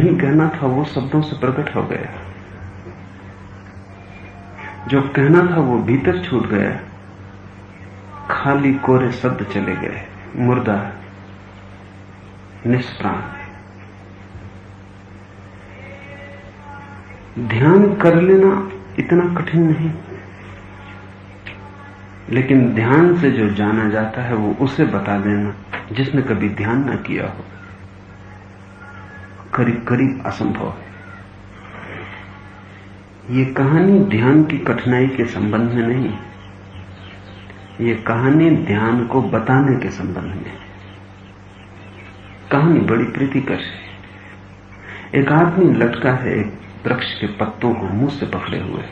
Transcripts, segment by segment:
नहीं कहना था वो शब्दों से प्रकट हो गया, जो कहना था वो भीतर छूट गया, खाली कोरे शब्द चले गए, मुर्दा, निष्प्राण। ध्यान कर लेना इतना कठिन नहीं, लेकिन ध्यान से जो जाना जाता है वो उसे बता देना जिसने कभी ध्यान ना किया हो, करीब करीब असंभव है। ये कहानी ध्यान की कठिनाई के संबंध में नहीं, ये कहानी ध्यान को बताने के संबंध में। कहानी बड़ी प्रीतिकर है। एक आदमी लटका है एक वृक्ष के पत्तों को मुंह से पकड़े हुए।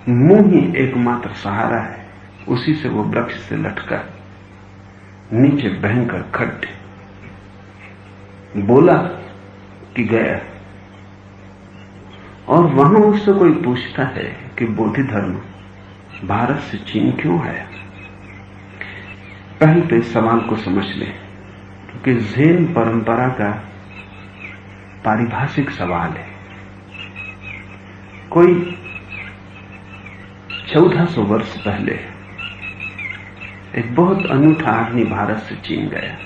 मुंह ही एकमात्र सहारा है, उसी से वो वृक्ष से लटका। नीचे भयंकर खड्डे, बोला कि गया। और वहां उससे कोई पूछता है कि बोधि धर्म भारत से चीन क्यों आया? पहले तो इस सवाल को समझ ले, क्योंकि ज़ेन परंपरा का पारिभाषिक सवाल है। कोई 1400 वर्ष पहले एक बहुत अनूठा आदमी भारत से चीन गया।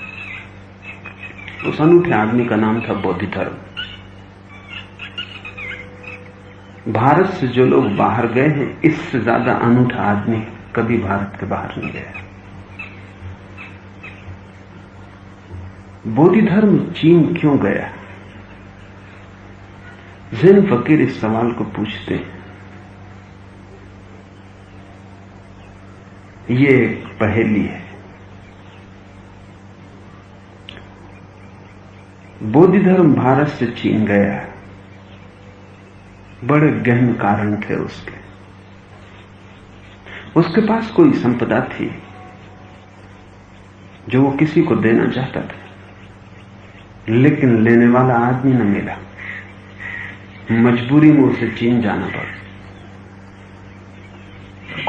उस अनूठे आदमी का नाम था बोधि धर्म। भारत से जो लोग बाहर गए हैं, इससे ज्यादा अनूठा आदमी कभी भारत के बाहर नहीं गया। बोधि धर्म चीन क्यों गया? ज़ेन फकीर इस सवाल को पूछते हैं। ये एक पहेली है। बोधि धर्म भारत से चीन गया, बड़े गहन कारण थे उसके। उसके पास कोई संपदा थी जो वो किसी को देना चाहता था, लेकिन लेने वाला आदमी न मिला। मजबूरी में उसे चीन जाना पड़ा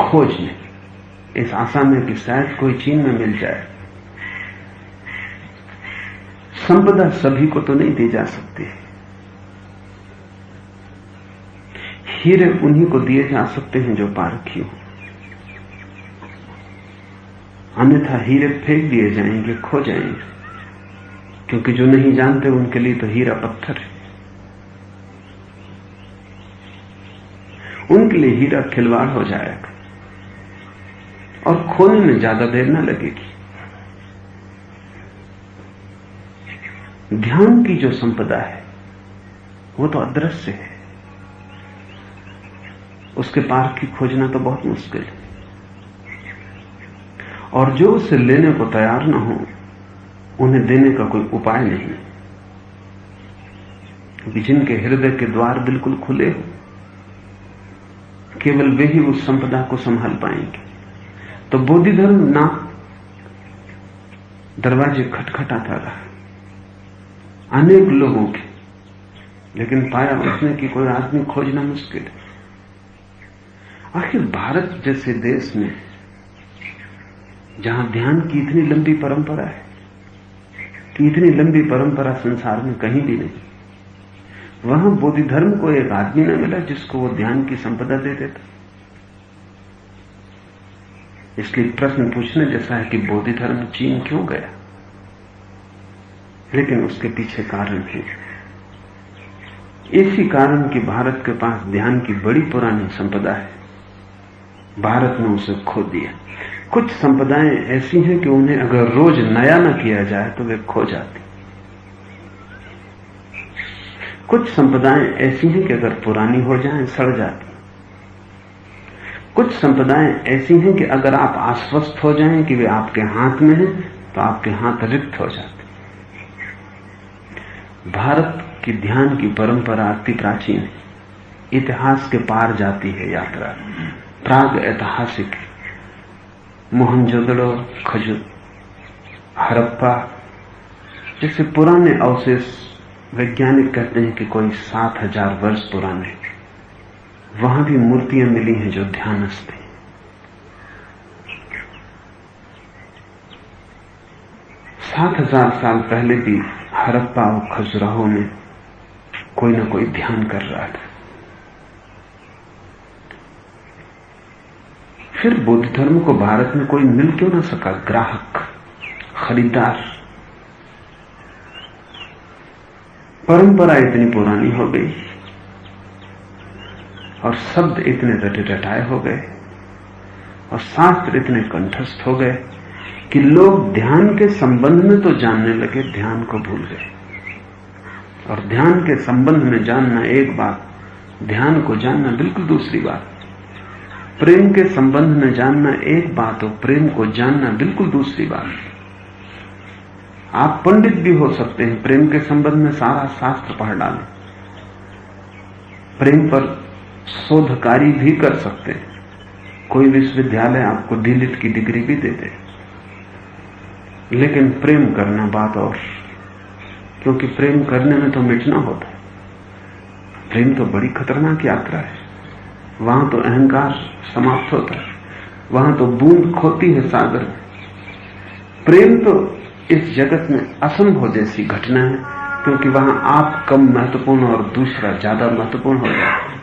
खोजने, इस आशा में कि शायद कोई चीन में मिल जाए। संपदा सभी को तो नहीं दी जा सकती। हीरे उन्हीं को दिए जा सकते हैं जो पारखी हो, अन्यथा हीरे फेंक दिए जाएंगे, खो जाएंगे, क्योंकि जो नहीं जानते उनके लिए तो हीरा पत्थर है। उनके लिए हीरा खिलवाड़ हो जाएगा और खोने में ज्यादा देर न लगेगी। ध्यान की जो संपदा है वो तो अदृश्य है, उसके पार की खोजना तो बहुत मुश्किल है। और जो उसे लेने को तैयार न हो, उन्हें देने का कोई उपाय नहीं, क्योंकि जिनके हृदय के द्वार बिल्कुल खुले हो, केवल वे ही उस संपदा को संभाल पाएंगे। तो बोधि धर्म ना दरवाजे खटखटाता रहा अनेक लोगों के, लेकिन पाया उसने कि कोई आदमी खोजना मुश्किल है। आखिर भारत जैसे देश में, जहां ध्यान की इतनी लंबी परंपरा है, कि इतनी लंबी परंपरा संसार में कहीं भी नहीं, वहां बोधि धर्म को एक आदमी न मिला जिसको वो ध्यान की संपदा दे देता। इसलिए प्रश्न पूछने जैसा है कि बोधि धर्म चीन क्यों गया, लेकिन उसके पीछे कारण है। इसी कारण कि भारत के पास ध्यान की बड़ी पुरानी संपदा है, भारत ने उसे खो दिया। कुछ संपदाएं ऐसी हैं कि उन्हें अगर रोज नया न किया जाए तो वे खो जाती। कुछ संपदाएं ऐसी हैं कि अगर पुरानी हो जाएं सड़ जाती। कुछ संपदाएं ऐसी हैं कि अगर आप आश्वस्त हो जाएं कि वे आपके हाथ में हैं तो आपके हाथ रिक्त हो जाते। भारत की ध्यान की परंपरा अति प्राचीन है, इतिहास के पार जाती है यात्रा, प्राग ऐतिहासिक। मोहनजोदड़ो, खजूर, हड़प्पा जैसे पुराने अवशेष वैज्ञानिक कहते हैं कि कोई 7000 वर्ष पुराने, वहां भी मूर्तियां मिली हैं जो ध्यानस्थ हैं। 7,000 साल पहले भी हड़प्पा और खजुराहो में कोई ना कोई ध्यान कर रहा था। फिर बौद्ध धर्म को भारत में कोई मिल क्यों ना सका? ग्राहक, खरीदार। परंपरा इतनी पुरानी हो गई और शब्द इतने रटे रटाए हो गए और शास्त्र इतने कंठस्थ हो गए कि लोग ध्यान के संबंध में तो जानने लगे, ध्यान को भूल गए। और ध्यान के संबंध में जानना एक बात, ध्यान को जानना बिल्कुल दूसरी बात। प्रेम के संबंध में जानना एक बात हो, प्रेम को जानना बिल्कुल दूसरी बात। आप पंडित भी हो सकते हैं, प्रेम के संबंध में सारा शास्त्र पढ़ डालें, प्रेम पर शोध कार्य भी कर सकते हैं, कोई विश्वविद्यालय आपको डीलिट की डिग्री भी दे दे, लेकिन प्रेम करना बात और। क्योंकि प्रेम करने में तो मिटना होता है। प्रेम तो बड़ी खतरनाक यात्रा है। वहां तो अहंकार समाप्त होता है, वहां तो बूंद खोती है सागर में। प्रेम तो इस जगत में असंभव जैसी घटना है, क्योंकि वहां आप कम महत्वपूर्ण और दूसरा ज्यादा महत्वपूर्ण हो जाता है।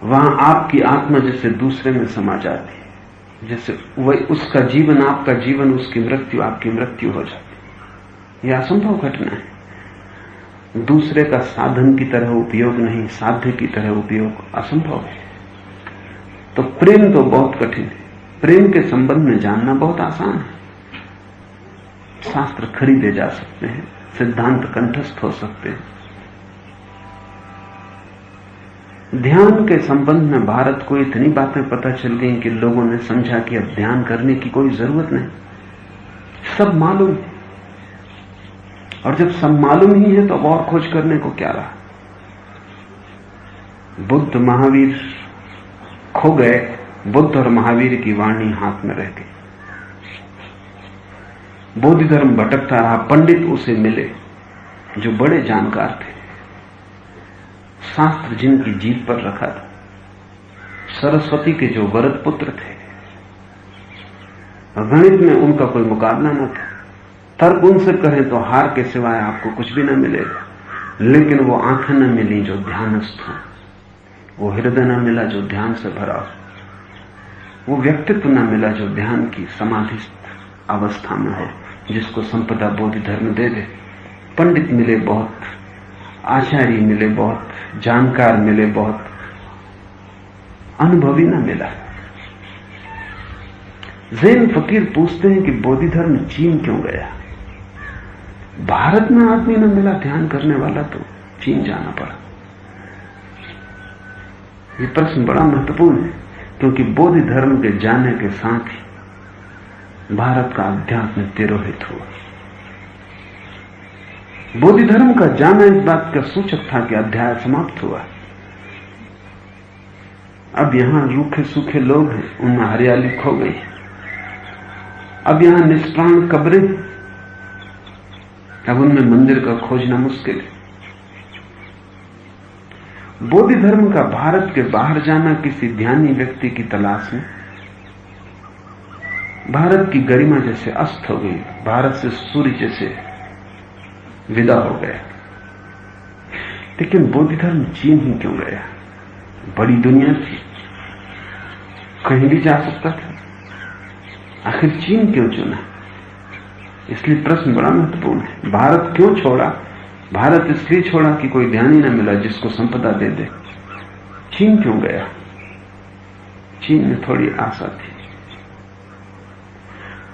वहां आपकी आत्मा जैसे दूसरे में समा जाती है, जैसे वही उसका जीवन आपका जीवन, उसकी मृत्यु आपकी मृत्यु हो जाती है। यह असंभव घटना है। दूसरे का साधन की तरह उपयोग नहीं, साध्य की तरह उपयोग असंभव है। तो प्रेम तो बहुत कठिन है। प्रेम के संबंध में जानना बहुत आसान है। शास्त्र खरीदे जा सकते हैं, सिद्धांत कंठस्थ हो सकते हैं। ध्यान के संबंध में भारत को इतनी बातें पता चल गई कि लोगों ने समझा कि अब ध्यान करने की कोई जरूरत नहीं, सब मालूम है। और जब सब मालूम ही है तो अब और खोज करने को क्या रहा। बुद्ध महावीर खो गए, बुद्ध और महावीर की वाणी हाथ में रह गई। बौद्ध धर्म भटकता रहा, पंडित उसे मिले जो बड़े जानकार थे, शास्त्र जिनकी जीभ पर रखा था, सरस्वती के जो वरद पुत्र थे। गणित में उनका कोई मुकाबला न था। तर्क उनसे करें तो हार के सिवाय आपको कुछ भी न मिलेगा। लेकिन वो आंखें न मिली जो ध्यानस्थ हो, वो हृदय न मिला जो ध्यान से भरा हो, वो व्यक्तित्व न मिला जो ध्यान की समाधिस्थ अवस्था में हो, जिसको संपदा बौद्ध धर्म दे दे। पंडित मिले बहुत, आचार्य मिले बहुत, जानकार मिले बहुत, अनुभवी न मिला। जैन फकीर पूछते हैं कि बौद्ध धर्म चीन क्यों गया? भारत में आदमी न मिला ध्यान करने वाला तो चीन जाना पड़ा। यह प्रश्न बड़ा महत्वपूर्ण है, क्योंकि बौद्ध धर्म के जाने के साथ ही भारत का अध्यात्म तिरोहित हुआ। बौद्ध धर्म का जाना इस बात का सूचक था कि अध्याय समाप्त हुआ। अब यहां रूखे सूखे लोग हैं, उनमें हरियाली खो गई। अब यहां निष्प्राण कब्रें, अब उनमें मंदिर का खोजना मुश्किल है। बौद्ध धर्म का भारत के बाहर जाना किसी ध्यानी व्यक्ति की तलाश में भारत की गरिमा जैसे अस्त हो गई, भारत से सूर्य जैसे विदा हो गया। लेकिन बौद्ध धर्म चीन ही क्यों गया? बड़ी दुनिया थी, कहीं भी जा सकता था, आखिर चीन क्यों चुना? इसलिए प्रश्न बड़ा महत्वपूर्ण है। भारत क्यों छोड़ा? भारत इसलिए छोड़ा कि कोई ध्यान ही न मिला जिसको संपदा दे दे। चीन क्यों गया? चीन में थोड़ी आशा थी,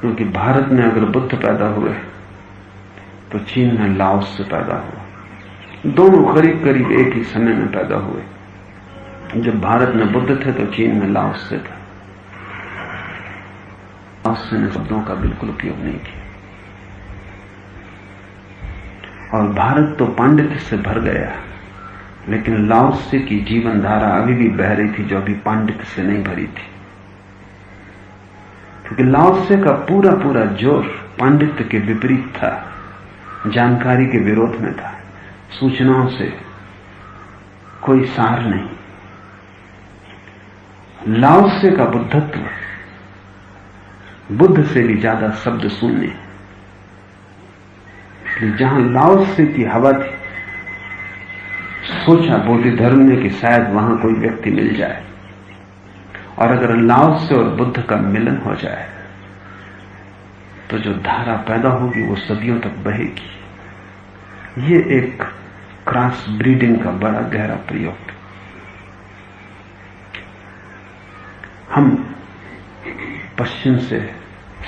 क्योंकि भारत में अगर बुद्ध पैदा हुए तो चीन में लाओस से पैदा हुआ। दोनों करीब करीब एक ही समय में पैदा हुए। जब भारत में बुद्ध थे तो चीन में लाओस से था। लाओस ने शब्दों का बिल्कुल उपयोग नहीं किया। और भारत तो पांडित्य से भर गया, लेकिन लाओसे की जीवन धारा अभी भी बह रही थी, जो अभी पांडित्य से नहीं भरी थी। क्योंकि लाओसे का पूरा पूरा जोर पांडित्य के विपरीत था, जानकारी के विरोध में था, सूचनाओं से कोई सार नहीं। लाओसे का बुद्धत्व बुद्ध से भी ज्यादा शब्द शून्य। इसलिए जहां लाओत्से की हवा थी, सोचा बोधि धर्म ने कि शायद वहां कोई व्यक्ति मिल जाए, और अगर लाओत्से और बुद्ध का मिलन हो जाए तो जो धारा पैदा होगी वो सदियों तक बहेगी। ये एक क्रॉस ब्रीडिंग का बड़ा गहरा प्रयोग। हम पश्चिम से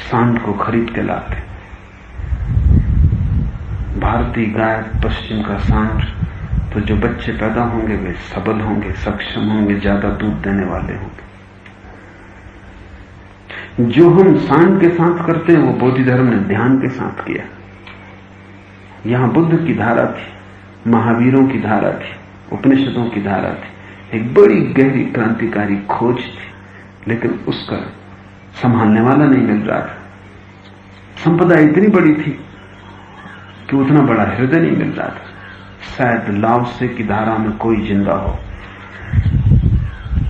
सांड को खरीद के लाते, भारतीय गाय पश्चिम का सांड, तो जो बच्चे पैदा होंगे वे सबल होंगे, सक्षम होंगे, ज्यादा दूध देने वाले होंगे। जो हम सांड के साथ करते हैं वो बोधि धर्म ने ध्यान के साथ किया। यहां बुद्ध की धारा थी, महावीरों की धारा थी, उपनिषदों की धारा थी, एक बड़ी गहरी क्रांतिकारी खोज थी, लेकिन उसका संभालने वाला नहीं मिल रहा था। संपदा इतनी बड़ी थी कि उतना बड़ा हृदय नहीं मिल रहा था। शायद लाओत्से की धारा में कोई जिंदा हो,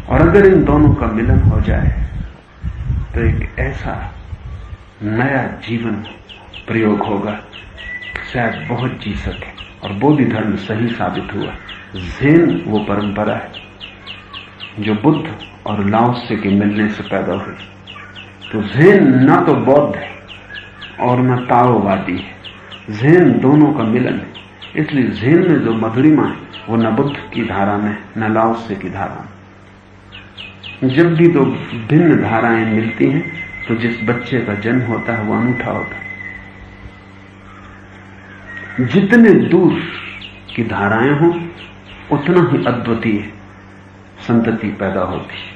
और अगर इन दोनों का मिलन हो जाए तो एक ऐसा नया जीवन प्रयोग होगा, शायद बहुत जी सके। और बोधि धर्म सही साबित हुआ। ज़ेन वो परंपरा है जो बुद्ध और लाओत्से के मिलने से पैदा हुई। तो ज़ेन ना तो बौद्ध है और न ताओवादी है, ज़ेन दोनों का मिलन है। इसलिए ज़ेन में जो मधुरिमा है वो न बुद्ध की धारा में न लाओत्से की धारा में। जब भी दो भिन्न धाराएं मिलती हैं तो जिस बच्चे का जन्म होता है वो अनूठा होता है। जितने दूर की धाराएं हों उतना ही अद्वितीय संतति पैदा होती है।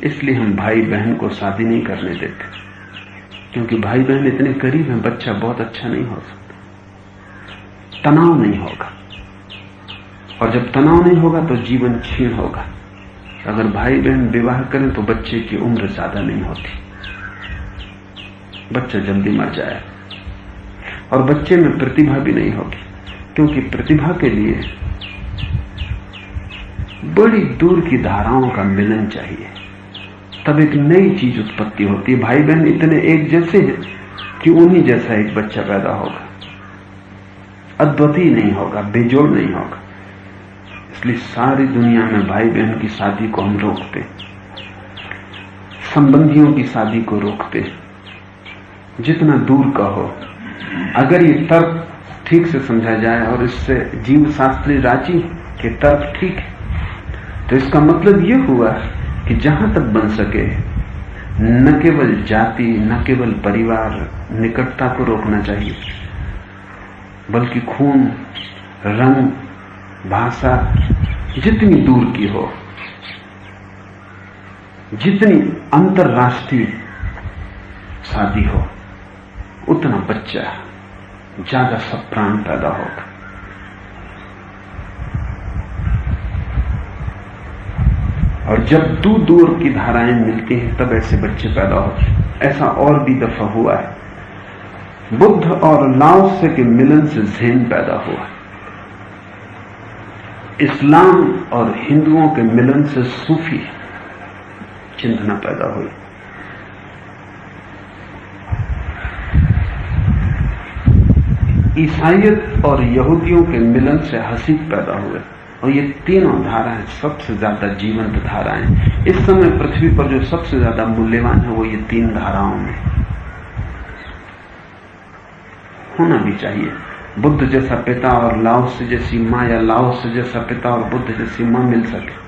इसलिए हम भाई बहन को शादी नहीं करने देते, क्योंकि भाई बहन इतने करीब हैं, बच्चा बहुत अच्छा नहीं हो सकता, तनाव नहीं होगा, और जब तनाव नहीं होगा तो जीवन क्षीण होगा। अगर भाई बहन विवाह करें तो बच्चे की उम्र ज्यादा नहीं होती, बच्चा जल्दी मर जाए, और बच्चे में प्रतिभा भी नहीं होगी, क्योंकि प्रतिभा के लिए बड़ी दूर की धाराओं का मिलन चाहिए, तब एक नई चीज उत्पत्ति होती है। भाई बहन इतने एक जैसे हैं कि उन्हीं जैसा एक बच्चा पैदा होगा, अद्वितीय नहीं होगा, बेजोड़ नहीं होगा। इसलिए सारी दुनिया में भाई बहन की शादी को हम रोकते, संबंधियों की शादी को रोकते, जितना दूर का हो। अगर ये तर्क ठीक से समझा जाए और इससे जीव शास्त्री राजी कि तर्क ठीक है, तो इसका मतलब यह हुआ कि जहां तक बन सके न केवल जाति, न केवल परिवार, निकटता को रोकना चाहिए, बल्कि खून, रंग, भाषा जितनी दूर की हो, जितनी अंतरराष्ट्रीय शादी हो, उतना बच्चा ज्यादा सप्राण पैदा होगा। और जब दूर दूर की धाराएं मिलती हैं तब ऐसे बच्चे पैदा होते हैं। ऐसा और भी दफा हुआ है। बुद्ध और लाओत्से के मिलन से ज़ेन पैदा हुआ, इस्लाम और हिंदुओं के मिलन से सूफी चिंतना पैदा हुई। ईसाइयत और यहूदियों के मिलन से हसीद पैदा हुए, और ये तीनों धाराएं सबसे ज्यादा जीवंत धाराएं। इस समय पृथ्वी पर जो सबसे ज्यादा मूल्यवान है वो ये तीन धाराओं में होना भी चाहिए। बुद्ध जैसा पिता और लाओत्से जैसी मां, या लाओत्से जैसा पिता और बुद्ध जैसी मां मिल सके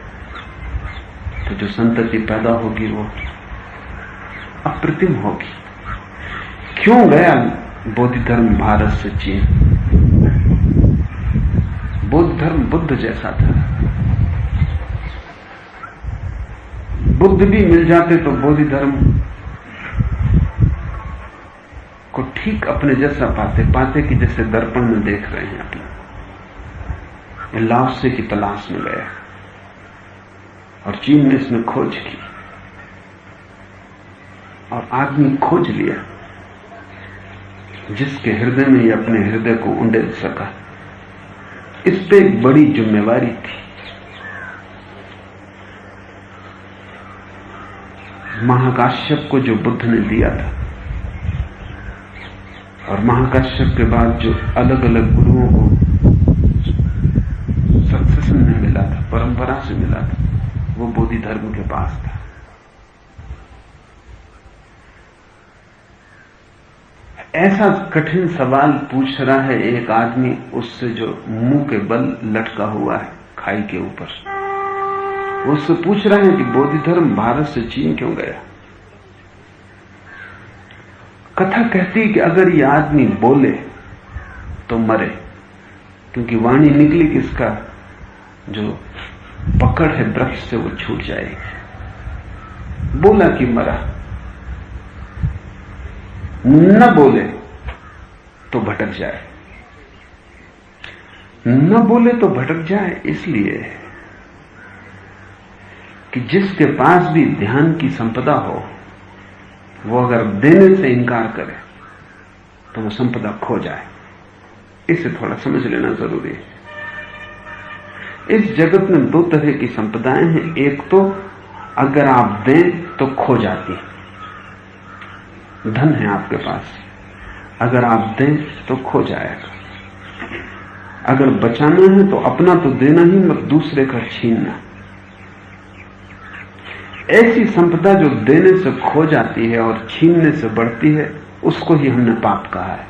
तो जो संतति पैदा होगी वो अप्रतिम होगी। क्यों गया बोधि धर्म भारत से चीन? बौद्ध धर्म बुद्ध जैसा था। बुद्ध भी मिल जाते तो बोधि धर्म को ठीक अपने जैसा पाते कि जैसे दर्पण में देख रहे हैं अपने। लाओत्से की तलाश में गया और चीन ने इसमें खोज की, और आदमी खोज लिया जिसके हृदय में ये अपने हृदय को उंडेल सका। इस पे एक बड़ी जिम्मेवारी थी। महाकाश्यप को जो बुद्ध ने दिया था, और महाकाश्यप के बाद जो अलग अलग गुरुओं को सक्सेशन में मिला था, परंपरा से मिला था, वो बोधि धर्म के पास था। ऐसा कठिन सवाल पूछ रहा है एक आदमी उससे जो मुंह के बल लटका हुआ है खाई के ऊपर। वो उससे पूछ रहा है कि बोधि धर्म भारत से चीन क्यों गया। कथा कहती है कि अगर ये आदमी बोले तो मरे, क्योंकि वाणी निकली कि इसका जो पकड़ है वृक्ष से वो छूट जाएगी। बोला कि मरा, न बोले तो भटक जाए। न बोले तो भटक जाए इसलिए कि जिसके पास भी ध्यान की संपदा हो, वो अगर देने से इनकार करे तो वो संपदा खो जाए। इसे थोड़ा समझ लेना जरूरी है। इस जगत में दो तरह की संपदाएं हैं। एक तो अगर आप दें तो खो जाती है। धन है आपके पास, अगर आप दें तो खो जाएगा। अगर बचाना है तो अपना तो देना ही, मत दूसरे का छीनना। ऐसी संपदा जो देने से खो जाती है और छीनने से बढ़ती है, उसको ही हमने पाप कहा है।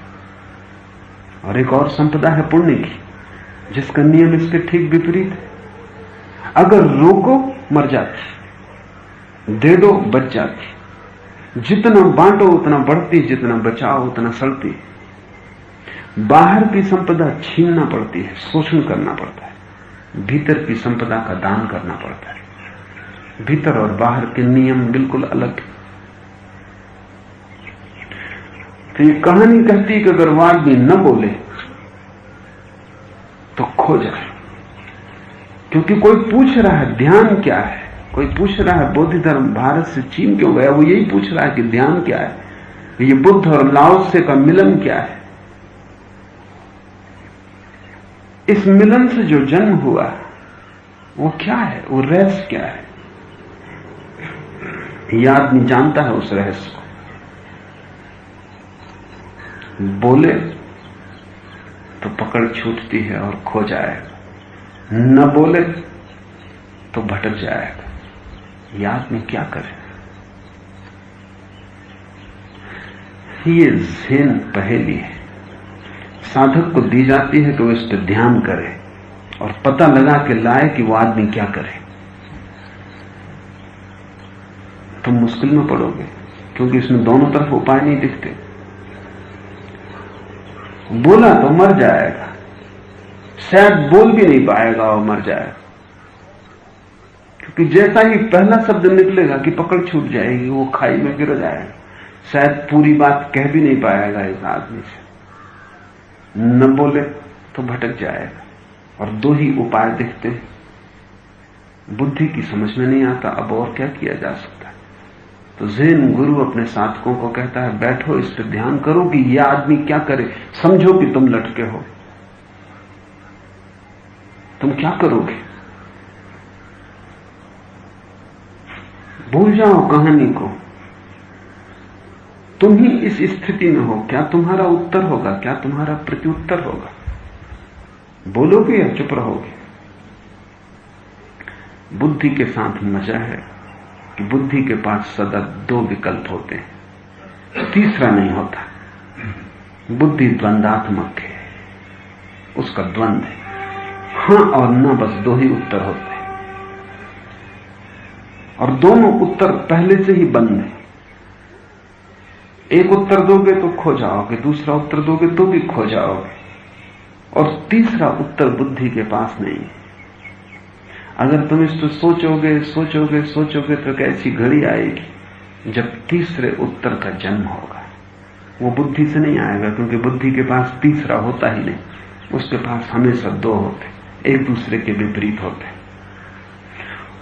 और एक और संपदा है पुण्य की, जिसका नियम इसके ठीक विपरीत है। अगर रोको मर जाती, दे दो बच जाती। जितना बांटो उतना बढ़ती, जितना बचाओ उतना सड़ती। बाहर की संपदा छीनना पड़ती है, शोषण करना पड़ता है। भीतर की संपदा का दान करना पड़ता है। भीतर और बाहर के नियम बिल्कुल अलग। तो ये कहानी कहती है कि अगर वो आदमी न बोले तो खो जाए। क्योंकि कोई पूछ रहा है ध्यान क्या है, कोई पूछ रहा है बोधि धर्म भारत से चीन क्यों गया। वो यही पूछ रहा है कि ध्यान क्या है, ये बुद्ध और लाओत्से का मिलन क्या है। इस मिलन से जो जन्म हुआ वो क्या है, वो रहस्य क्या है। यह आदमी जानता है उस रहस्य को। बोले तो पकड़ छूटती है और खो जाएगा, न बोले तो भटक जाएगा। यह आदमी क्या करे। ये ज़ेन पहेली है। साधक को दी जाती है कि वो इस पर ध्यान करे और पता लगा के लाए कि वो आदमी क्या करे। तुम मुश्किल में पड़ोगे, क्योंकि इसमें दोनों तरफ उपाय नहीं दिखते। बोला तो मर जाएगा, शायद बोल भी नहीं पाएगा और मर जाएगा। क्योंकि जैसा ही पहला शब्द निकलेगा कि पकड़ छूट जाएगी, वो खाई में गिर जाएगा। शायद पूरी बात कह भी नहीं पाएगा इस आदमी से। न बोले तो भटक जाएगा। और दो ही उपाय दिखते हैं। बुद्धि की समझ में नहीं आता अब और क्या किया जा सकता है। तो ज़ेन गुरु अपने साधकों को कहता है, बैठो इस पर ध्यान करो कि यह आदमी क्या करे। समझो कि तुम लटके हो, तुम क्या करोगे। भूल जाओ कहानी को, तुम ही इस स्थिति में हो। क्या तुम्हारा उत्तर होगा, क्या तुम्हारा प्रत्युत्तर होगा। बोलोगे या चुप रहोगे। बुद्धि के साथ मजा है कि बुद्धि के पास सदा दो विकल्प होते हैं, तीसरा नहीं होता। बुद्धि द्वंदात्मक है, उसका द्वंद है, हां और ना, बस दो ही उत्तर होते हैं। और दोनों उत्तर पहले से ही बंद है। एक उत्तर दोगे तो खो जाओगे, दूसरा उत्तर दोगे तो भी खो जाओगे, और तीसरा उत्तर बुद्धि के पास नहीं है। अगर तुम इस पर सोचोगे सोचोगे सोचोगे तो कैसी घड़ी आएगी जब तीसरे उत्तर का जन्म होगा। वो बुद्धि से नहीं आएगा, क्योंकि बुद्धि के पास तीसरा होता ही नहीं। उसके पास हमेशा दो होते, एक दूसरे के विपरीत होते।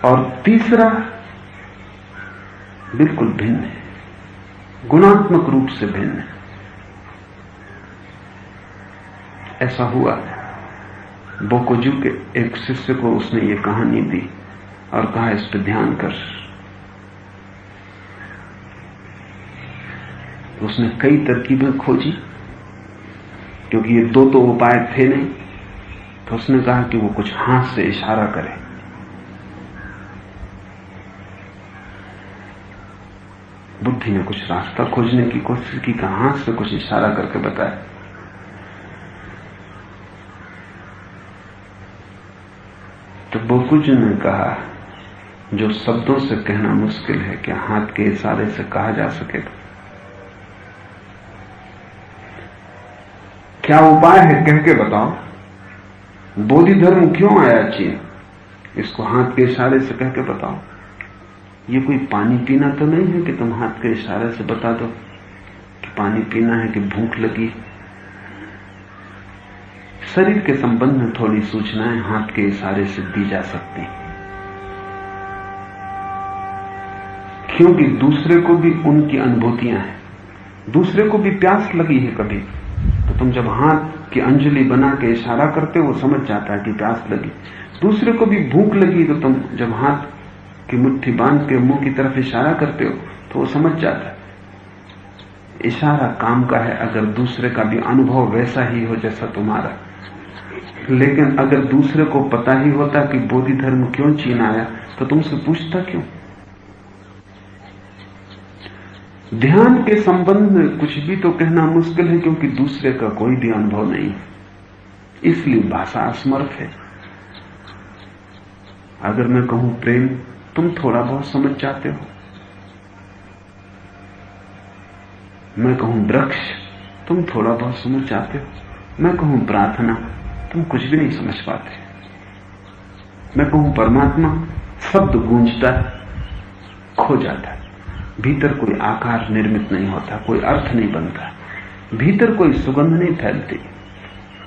और तीसरा बिल्कुल भिन्न है, गुणात्मक रूप से भिन्न है। ऐसा हुआ बोकोजू के एक शिष्य को उसने ये कहानी दी और कहा इस पर ध्यान कर। उसने कई तरकीबें खोजी, क्योंकि ये दो तो उपाय थे नहीं। तो उसने कहा कि वो कुछ हाथ से इशारा करे। बुद्धि ने कुछ रास्ता खोजने की कोशिश की, हाथ से कुछ इशारा करके बताया। तो बोकुज ने कहा, जो शब्दों से कहना मुश्किल है, क्या हाथ के इशारे से कहा जा सकेगा? क्या उपाय है, कह के बताओ। बोधि धर्म क्यों आया चीन, इसको हाथ के इशारे से कह के बताओ। ये कोई पानी पीना तो नहीं है कि तुम हाथ के इशारे से बता दो कि पानी पीना है, कि भूख लगी। शरीर के संबंध में थोड़ी सूचनाएं हाथ के इशारे से दी जा सकती हैं, क्योंकि दूसरे को भी उनकी अनुभूतियां हैं। दूसरे को भी प्यास लगी है कभी, तो तुम जब हाथ की अंजलि बना के इशारा करते हो, वो समझ जाता है कि प्यास लगी। दूसरे को भी भूख लगी, तो तुम जब हाथ की मुट्ठी बांध के मुंह की तरफ इशारा करते हो, तो वो समझ जाता है। इशारा काम का है अगर दूसरे का भी अनुभव वैसा ही हो जैसा तुम्हारा। लेकिन अगर दूसरे को पता ही होता कि बोधि धर्म क्यों चीन आया, तो तुमसे पूछता क्यों? ध्यान के संबंध में कुछ भी तो कहना मुश्किल है, क्योंकि दूसरे का कोई भी अनुभव नहीं, इसलिए भाषा असमर्थ है। अगर मैं कहूं प्रेम, तुम थोड़ा बहुत समझ जाते हो। मैं कहूं वृक्ष, तुम थोड़ा बहुत समझ जाते हो। मैं कहूं प्रार्थना, तुम कुछ भी नहीं समझ पाते। मैं कहूं परमात्मा, शब्द गूंजता है, खो जाता है। भीतर कोई आकार निर्मित नहीं होता, कोई अर्थ नहीं बनता, भीतर कोई सुगंध नहीं फैलती,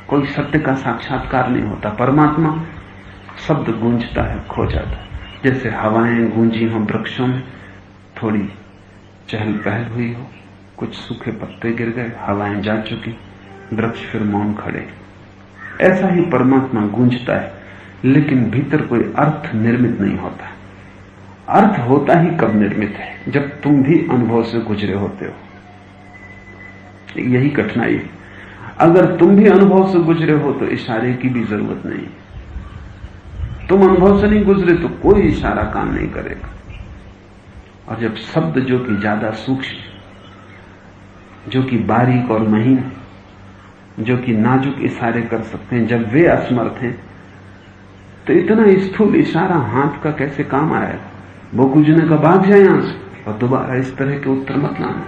कोई सत्य का साक्षात्कार नहीं होता। परमात्मा, शब्द गूंजता है, खो जाता है। जैसे हवाएं गूंजी हो वृक्षों में, थोड़ी चहल पहल हुई हो, कुछ सूखे पत्ते गिर गए, हवाएं जा चुकी, वृक्ष फिर मौन खड़े। ऐसा ही परमात्मा गूंजता है, लेकिन भीतर कोई अर्थ निर्मित नहीं होता। अर्थ होता ही कब निर्मित है? जब तुम भी अनुभव से गुजरे होते हो। यही कठिनाई है। अगर तुम भी अनुभव से गुजरे हो तो इशारे की भी जरूरत नहीं। तुम अनुभव से नहीं गुजरे तो कोई इशारा काम नहीं करेगा। और जब शब्द जो कि ज्यादा सूक्ष्म, जो कि बारीक और महीन, जो कि नाजुक इशारे कर सकते हैं, जब वे असमर्थ हैं, तो इतना स्थूल इशारा हाथ का कैसे काम आएगा? वो गुजरने का भाग जाए यहां से, और दोबारा इस तरह के उत्तर मत लाना।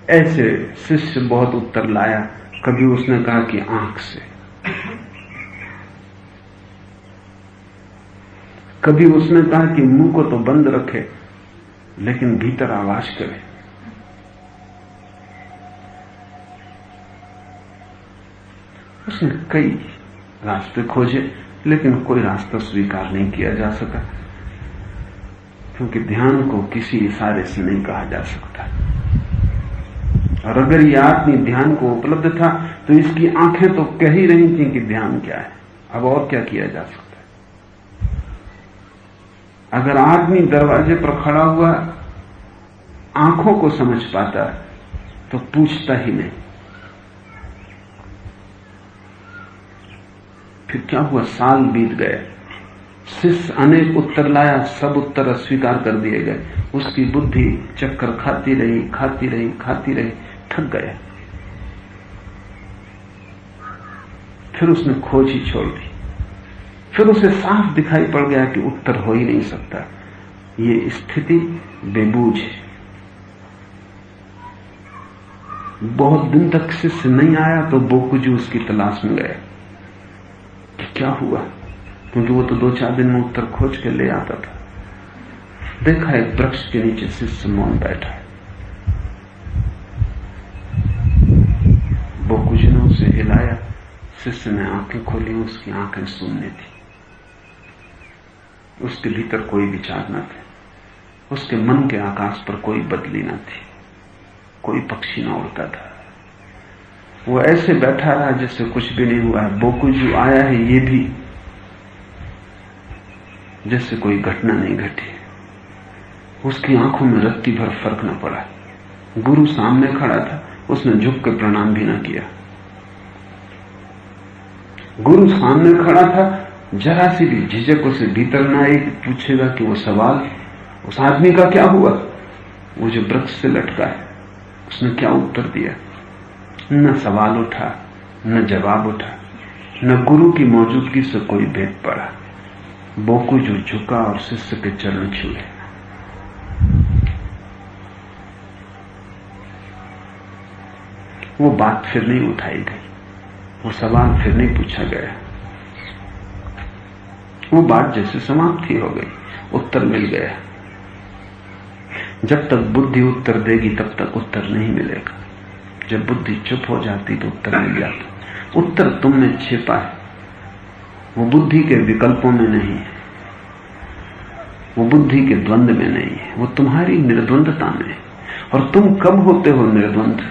ऐसे शिष्य बहुत उत्तर लाया। कभी उसने कहा कि आंख से, कभी उसने कहा कि मुंह को तो बंद रखे लेकिन भीतर आवाज करे। उसने कई रास्ते खोजे, लेकिन कोई रास्ता स्वीकार नहीं किया जा सका, क्योंकि ध्यान को किसी इशारे से नहीं कहा जा सकता। और अगर यह आदमी ध्यान को उपलब्ध था तो इसकी आंखें तो कह ही रही थी कि ध्यान क्या है, अब और क्या किया जा सकता है। अगर आदमी दरवाजे पर खड़ा हुआ आंखों को समझ पाता तो पूछता ही नहीं। फिर क्या हुआ? साल बीत गए, शिष्य अनेक उत्तर लाया, सब उत्तर अस्वीकार कर दिए गए। उसकी बुद्धि चक्कर खाती रही, खाती रही, खाती रही, थक गया। फिर उसने खोज ही छोड़ दी। फिर उसे साफ दिखाई पड़ गया कि उत्तर हो ही नहीं सकता, ये स्थिति बेबूझ है। बहुत दिन तक शिष्य नहीं आया तो बोकुजू उसकी तलाश में गया कि क्या हुआ, क्योंकि वो तो 2-4 दिन में उत्तर खोज के ले आता था। देखा एक वृक्ष के नीचे शिष्य मौन बैठा है। बोकुजू ने उसे हिलाया, शिष्य ने आंखें खोली, उसकी आंखें शून्य थी। उसके भीतर कोई विचार न थे, उसके मन के आकाश पर कोई बदली न थी, कोई पक्षी न उड़ता था। वो ऐसे बैठा रहा जैसे कुछ भी नहीं हुआ है। बोकुजू आया है ये भी जैसे कोई घटना नहीं घटी। उसकी आंखों में रत्ती भर फर्क न पड़ा। गुरु सामने खड़ा था, उसने झुक के प्रणाम भी न किया। गुरु सामने खड़ा था, जरा सी भी झिझक उसे भीतर न आई, पूछेगा कि वो सवाल उस आदमी का क्या हुआ, वो जो वृक्ष से लटका है, उसने क्या उत्तर दिया। न सवाल उठा, न जवाब उठा, न गुरु की मौजूदगी से कोई भेद पड़ा। बोकू जो झुका और शिष्य के चरण छुए। वो बात फिर नहीं उठाई गई, वो सवाल फिर नहीं पूछा गया। वो बात जैसे समाप्त ही हो गई, उत्तर मिल गया। जब तक बुद्धि उत्तर देगी तब तक उत्तर नहीं मिलेगा। जब बुद्धि चुप हो जाती तो उत्तर मिल जाता। उत्तर तुम में छिपा है, वो बुद्धि के विकल्पों में नहीं है, वो बुद्धि के द्वंद्व में नहीं है, वो तुम्हारी निर्द्वंदता में है। और तुम कब होते हो निर्द्वंद,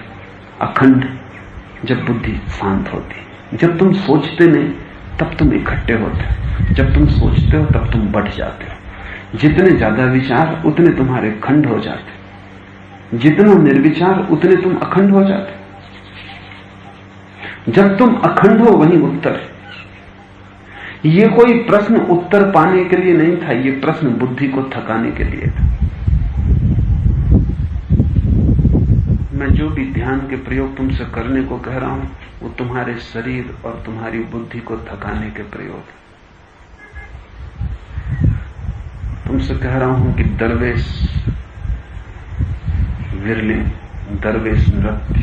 अखंड? जब बुद्धि शांत होती। जब तुम सोचते नहीं तब तुम इकट्ठे होते हो, जब तुम सोचते हो तब तुम बढ़ जाते हो। जितने ज्यादा विचार उतने तुम्हारे खंड हो जाते, जितना निर्विचार उतने तुम अखंड हो जाते। जब तुम अखंड हो वही उत्तर है। ये कोई प्रश्न उत्तर पाने के लिए नहीं था, ये प्रश्न बुद्धि को थकाने के लिए था। मैं जो भी ध्यान के प्रयोग तुमसे करने को कह रहा हूं वो तुम्हारे शरीर और तुम्हारी बुद्धि को थकाने के प्रयोग है। तुमसे कह रहा हूं कि दरवेश विरले, दरवेश नृत्य,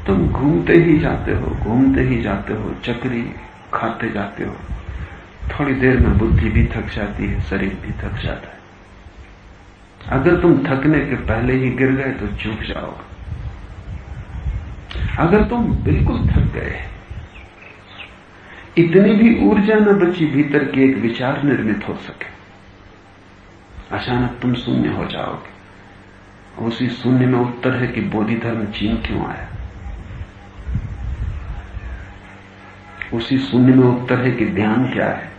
तुम घूमते ही जाते हो, घूमते ही जाते हो, चक्री खाते जाते हो। थोड़ी देर में बुद्धि भी थक जाती है, शरीर भी थक जाता है। अगर तुम थकने के पहले ही गिर गए तो चूक जाओगे। अगर तुम बिल्कुल थक गए, इतनी भी ऊर्जा न बची भीतर की एक विचार निर्मित हो सके, अचानक तुम शून्य हो जाओगे। उसी शून्य में उत्तर है कि बोधि धर्म चीन क्यों आया। उसी शून्य में उत्तर है कि ध्यान क्या है।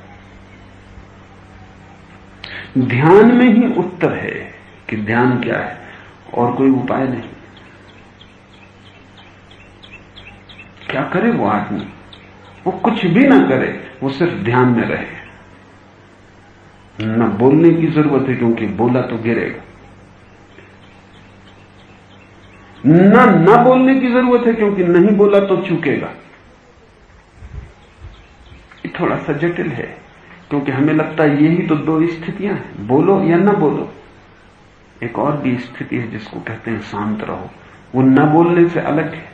ध्यान में ही उत्तर है कि ध्यान क्या है, और कोई उपाय नहीं। क्या करे वो आदमी? वो कुछ भी ना करे, वो सिर्फ ध्यान में रहे। न बोलने की जरूरत है क्योंकि बोला तो गिरेगा, न बोलने की जरूरत है क्योंकि नहीं बोला तो चूकेगा। ये थोड़ा सा जटिल है क्योंकि हमें लगता है यही तो दो स्थितियां हैं, बोलो या न बोलो। एक और भी स्थिति है जिसको कहते हैं शांत रहो, वो न बोलने से अलग है।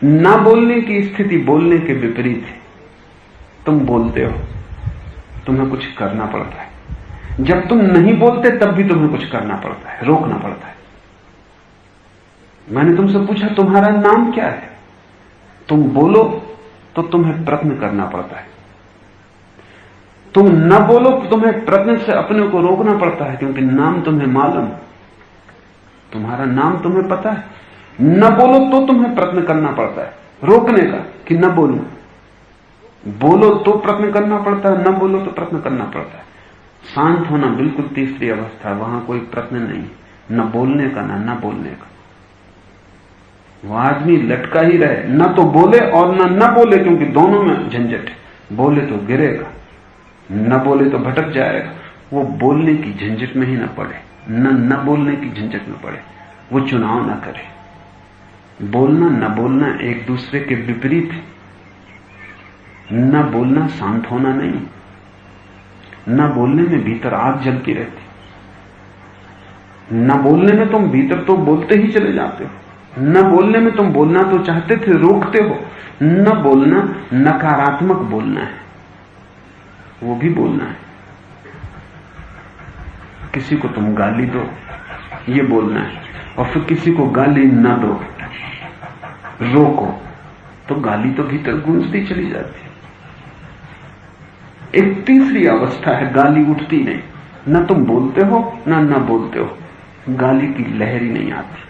न बोलने की स्थिति बोलने के विपरीत है। तुम बोलते हो, तुम्हें कुछ करना पड़ता है। जब तुम नहीं बोलते तब भी तुम्हें कुछ करना पड़ता है, रोकना पड़ता है। मैंने तुमसे पूछा तुम्हारा नाम क्या है, तुम बोलो तो तुम्हें प्रश्न करना पड़ता है। तुम न बोलो तो तुम्हें प्रश्न से अपने को रोकना पड़ता है क्योंकि नाम तुम्हें मालूम, तुम्हारा नाम तुम्हें पता है। न बोलो तो तुम्हें प्रश्न करना पड़ता है रोकने का कि न बोलो। बोलो तो प्रश्न करना पड़ता है, न बोलो तो प्रश्न करना पड़ता है। शांत होना बिल्कुल तीसरी अवस्था, वहां कोई प्रश्न नहीं, न बोलने का न बोलने का। वो आदमी लटका ही रहे, न तो बोले और न बोले, क्योंकि दोनों में झंझट है। बोले तो गिरेगा, न बोले तो भटक जाएगा। वो बोलने की झंझट में ही न पड़े, न बोलने की झंझट में पड़े, वो चुनाव न करे। बोलना न बोलना एक दूसरे के विपरीत है। न बोलना शांत होना नहीं, न बोलने में भीतर आग जलती रहती। न बोलने में तुम भीतर तो बोलते ही चले जाते हो, न बोलने में तुम बोलना तो चाहते थे, रोकते हो। न बोलना नकारात्मक बोलना है, वो भी बोलना है। किसी को तुम गाली दो, ये बोलना है, और फिर किसी को गाली न दो, रोको, तो गाली तो भीतर गूंजती चली जाती है। एक तीसरी अवस्था है, गाली उठती नहीं, न तुम बोलते हो न बोलते हो, गाली की लहर ही नहीं आती।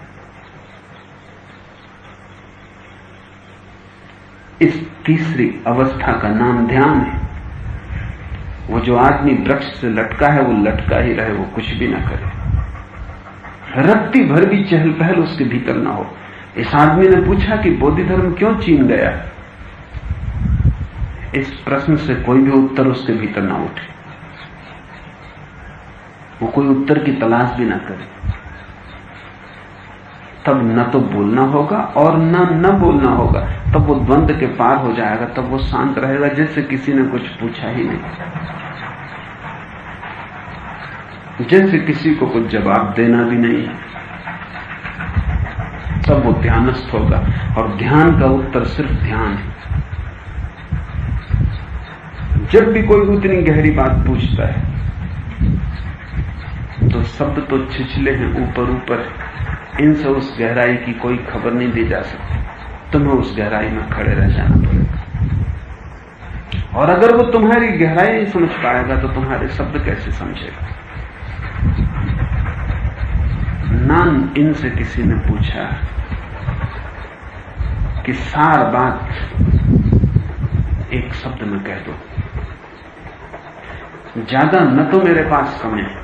इस तीसरी अवस्था का नाम ध्यान है। वो जो आदमी वृक्ष से लटका है वो लटका ही रहे, वो कुछ भी ना करे, रत्ती भर भी चहल पहल उसके भीतर ना हो। इस आदमी ने पूछा कि बोधि धर्म क्यों चीन गया? इस प्रश्न से कोई भी उत्तर उसके भीतर ना उठे, वो कोई उत्तर की तलाश भी ना करे। तब न तो बोलना होगा और न बोलना होगा, तब वो द्वंद्व के पार हो जाएगा, तब वो शांत रहेगा जैसे किसी ने कुछ पूछा ही नहीं, जैसे किसी को कुछ जवाब देना भी नहीं है। तब वो ध्यानस्थ होगा, और ध्यान का उत्तर सिर्फ ध्यान है। जब भी कोई उतनी गहरी बात पूछता है तो शब्द तो छिछले हैं, ऊपर ऊपर है, इनसे उस गहराई की कोई खबर नहीं दी जा सकती। तुम्हें उस गहराई में खड़े रह जाना पड़ेगा, और अगर वो तुम्हारी गहराई नहीं समझ पाएगा तो तुम्हारे शब्द कैसे समझेगा? नान इनसे किसी ने पूछा कि सार बात एक शब्द में कह दो, ज्यादा न तो मेरे पास समय है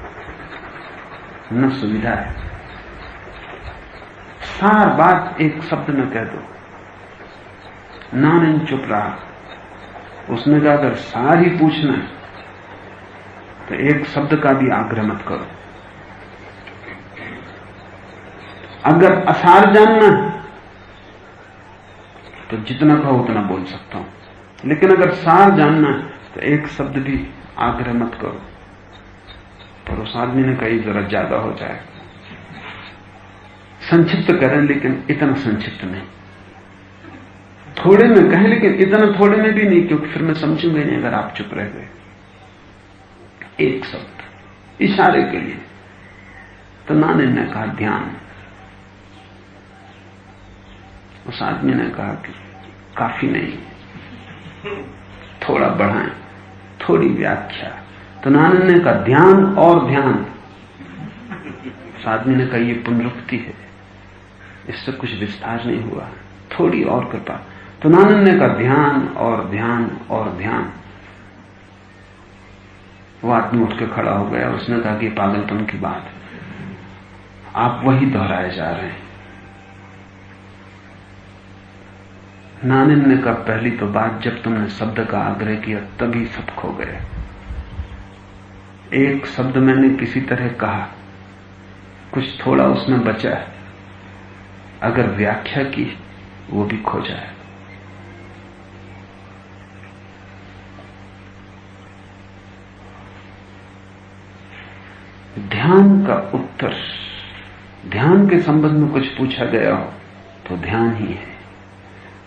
न सुविधा है, सार बात एक शब्द में कह दो। नान चुप रहा। उसने कहा अगर सार ही पूछना है तो एक शब्द का भी आग्रह मत करो। अगर असार जानना है तो जितना कहो उतना बोल सकता हूं, लेकिन अगर सार जानना है तो एक शब्द भी आग्रह मत करो। पर उस आदमी ने कही जरा ज्यादा हो जाए, संक्षिप्त करें लेकिन इतना संक्षिप्त नहीं, थोड़े में कहें लेकिन इतना थोड़े में भी नहीं, क्योंकि फिर मैं समझूंगा नहीं अगर आप चुप रह गए। एक शब्द इशारे के लिए। तो नानन ने कहा ध्यान। उस आदमी ने कहा कि काफी नहीं, थोड़ा बढ़ाएं, थोड़ी व्याख्या। तो नानन ने कहा ध्यान और ध्यान। उस आदमी ने कहा यह पुनरुक्ति है, इससे कुछ विस्तार नहीं हुआ, थोड़ी और कृपा। तो नानन ने कहा ध्यान और ध्यान और ध्यान। वो आदमी उठ के खड़ा हो गया। उसने कहा कि पागलपन की बात है, आप वही दोहराए जा रहे हैं। नानन ने कहा पहली तो बात, जब तुमने शब्द का आग्रह किया तभी सब खो गया। एक शब्द मैंने किसी तरह कहा, कुछ थोड़ा उसमें बचा है, अगर व्याख्या की वो भी खो जाए। ध्यान का उत्तर, ध्यान के संबंध में कुछ पूछा गया हो तो ध्यान ही है।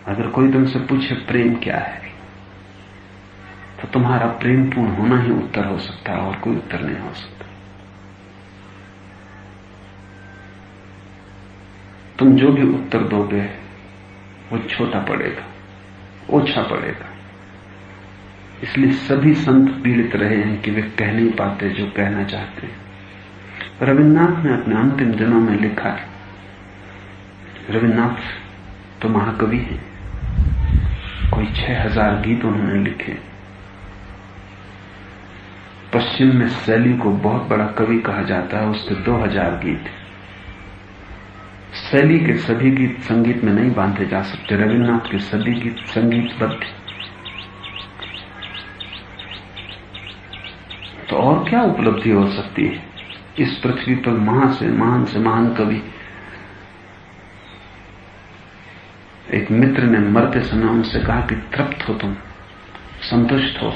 अगर कोई तुमसे पूछे प्रेम क्या है, तो तुम्हारा प्रेम पूर्ण होना ही उत्तर हो सकता है, और कोई उत्तर नहीं हो सकता। तुम जो भी उत्तर दोगे वो छोटा पड़ेगा, ओछा पड़ेगा। इसलिए सभी संत पीड़ित रहे हैं कि वे कह नहीं पाते जो कहना चाहते हैं। रविन्द्रनाथ ने अपने अंतिम दिनों में लिखा है, रविन्द्रनाथ तो महाकवि हैं, कोई 6000 गीत उन्होंने लिखे। पश्चिम में शैली को बहुत बड़ा कवि कहा जाता है, उसके 2000 गीत। शैली के सभी गीत संगीत में नहीं बांधे जा सकते, रविन्द्रनाथ के सभी गीत संगीतबद्ध। तो और क्या उपलब्धि हो सकती है इस पृथ्वी पर? महान से महान कवि। एक मित्र ने मरते समय उनसे कहा कि तृप्त हो तुम, संतुष्ट हो,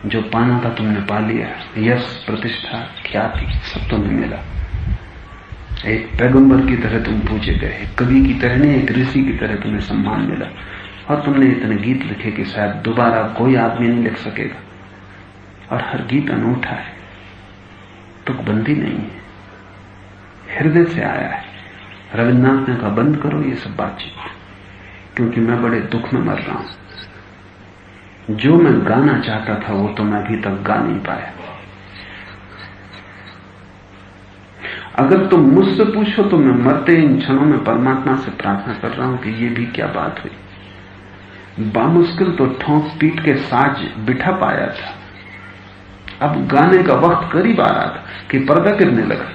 जो पाना था तुमने पा लिया, यश प्रतिष्ठा ख्याति सब तुम्हें मिला। एक पैगंबर की तरह तुम पूजे गए, एक कवि की तरह नहीं, एक ऋषि की तरह तुम्हें सम्मान मिला, और तुमने इतने गीत लिखे कि शायद दोबारा कोई आदमी नहीं लिख सकेगा, और हर गीत अनूठा है, तुकबंदी नहीं है, हृदय से आया है। रविन्द्रनाथ ने कहा बंद करो ये सब बातचीत, क्योंकि मैं बड़े दुख में मर रहा हूं। जो मैं गाना चाहता था वो तो मैं अभी तक गा नहीं पाया। अगर तुम मुझसे पूछो तो मैं मरते इन क्षणों में परमात्मा से प्रार्थना कर रहा हूं कि ये भी क्या बात हुई। बामुश्किल तो ठोंक पीट के साज बिठा पाया था। अब गाने का वक्त करीब आ रहा था कि पर्दा गिरने लगा।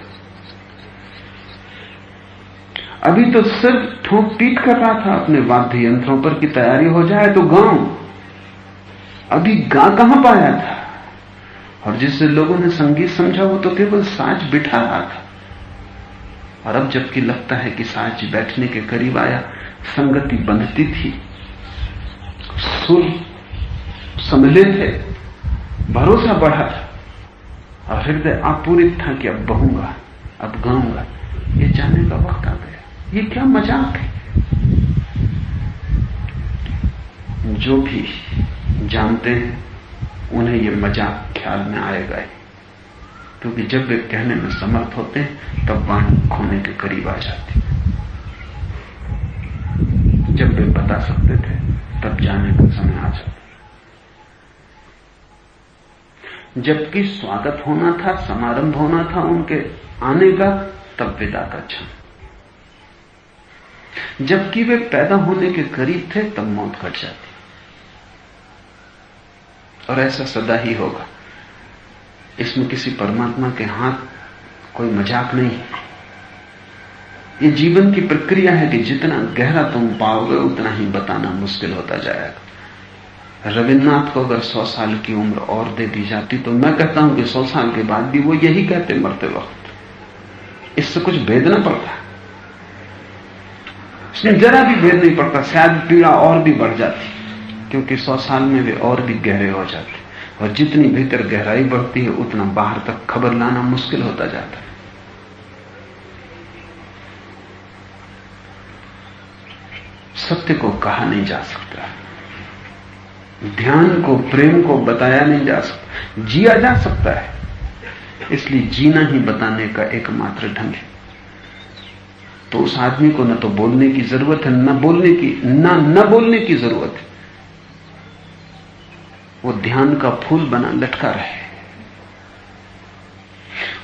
अभी तो सिर्फ ठोंक पीट कर रहा था अपने वाद्य यंत्रों पर की तैयारी हो जाए तो गाऊं। अभी गा कहां पाया था, और जिससे लोगों ने संगीत समझा वो तो केवल साज बिठा रहा था। और अब जबकि लगता है कि साज बैठने के करीब आया, संगति बंधती थी, सुर संभले थे, भरोसा बढ़ा था, और हृदय आपूरित था कि अब बहूंगा, अब गाऊंगा। ये जाने का वक्त आ गया। ये क्या मजाक है। जो भी जानते हैं उन्हें ये मजाक ख्याल में आएगा ही, क्योंकि जब वे कहने में समर्थ होते हैं तब वाणी खोने के करीब आ जाती। जब वे बता सकते थे तब जाने का समय आ जाता। जबकि स्वागत होना था, समारंभ होना था उनके आने का, तब विदा का क्षण। जबकि वे पैदा होने के करीब थे तब मौत घट जाती। और ऐसा सदा ही होगा। इसमें किसी परमात्मा के हाथ कोई मजाक नहीं है। ये जीवन की प्रक्रिया है कि जितना गहरा तुम पाओगे उतना ही बताना मुश्किल होता जाएगा। रविन्द्रनाथ को अगर 100 साल की उम्र और दे दी जाती तो मैं कहता हूं कि 100 साल के बाद भी वो यही कहते मरते वक्त। इससे कुछ भेद न पड़ता, इसमें जरा भी भेद नहीं पड़ता। शायद पीड़ा और भी बढ़ जाती, क्योंकि 100 साल में वे और भी गहरे हो जाते, और जितनी भीतर गहराई बढ़ती है उतना बाहर तक खबर लाना मुश्किल होता जाता है। सत्य को कहा नहीं जा सकता, ध्यान को, प्रेम को बताया नहीं जा सकता, जिया जा सकता है। इसलिए जीना ही बताने का एकमात्र ढंग है। तो उस आदमी को न तो बोलने की जरूरत है, न बोलने की जरूरत है। वो ध्यान का फूल बना लटका रहे।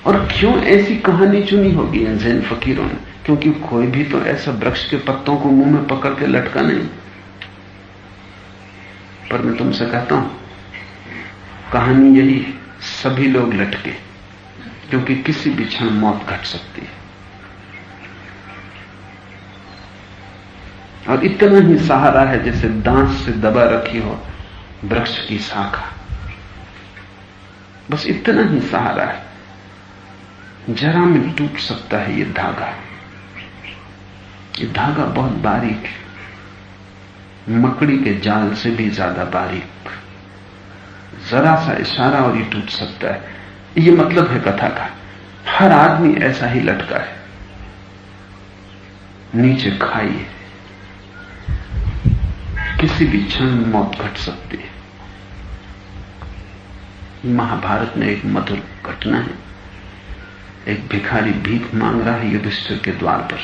और क्यों ऐसी कहानी चुनी होगी इन ज़ैन फकीरों ने? क्योंकि कोई भी तो ऐसा वृक्ष के पत्तों को मुंह में पकड़ के लटका नहीं। पर मैं तुमसे कहता हूं, कहानी यही है, सभी लोग लटके, क्योंकि किसी भी क्षण मौत घट सकती है। और इतना ही सहारा है जैसे दांत से दबा रखी हो वृक्ष की शाखा, बस इतना ही सहारा है। जरा में टूट सकता है ये धागा। ये धागा बहुत बारीक है, मकड़ी के जाल से भी ज्यादा बारीक। जरा सा इशारा और ये टूट सकता है। ये मतलब है कथा का। हर आदमी ऐसा ही लटका है, नीचे खाई है, किसी भी क्षण मौत घट सकती है। महाभारत में एक मधुर घटना है। एक भिखारी भीख मांग रहा है युधिष्ठिर के द्वार पर।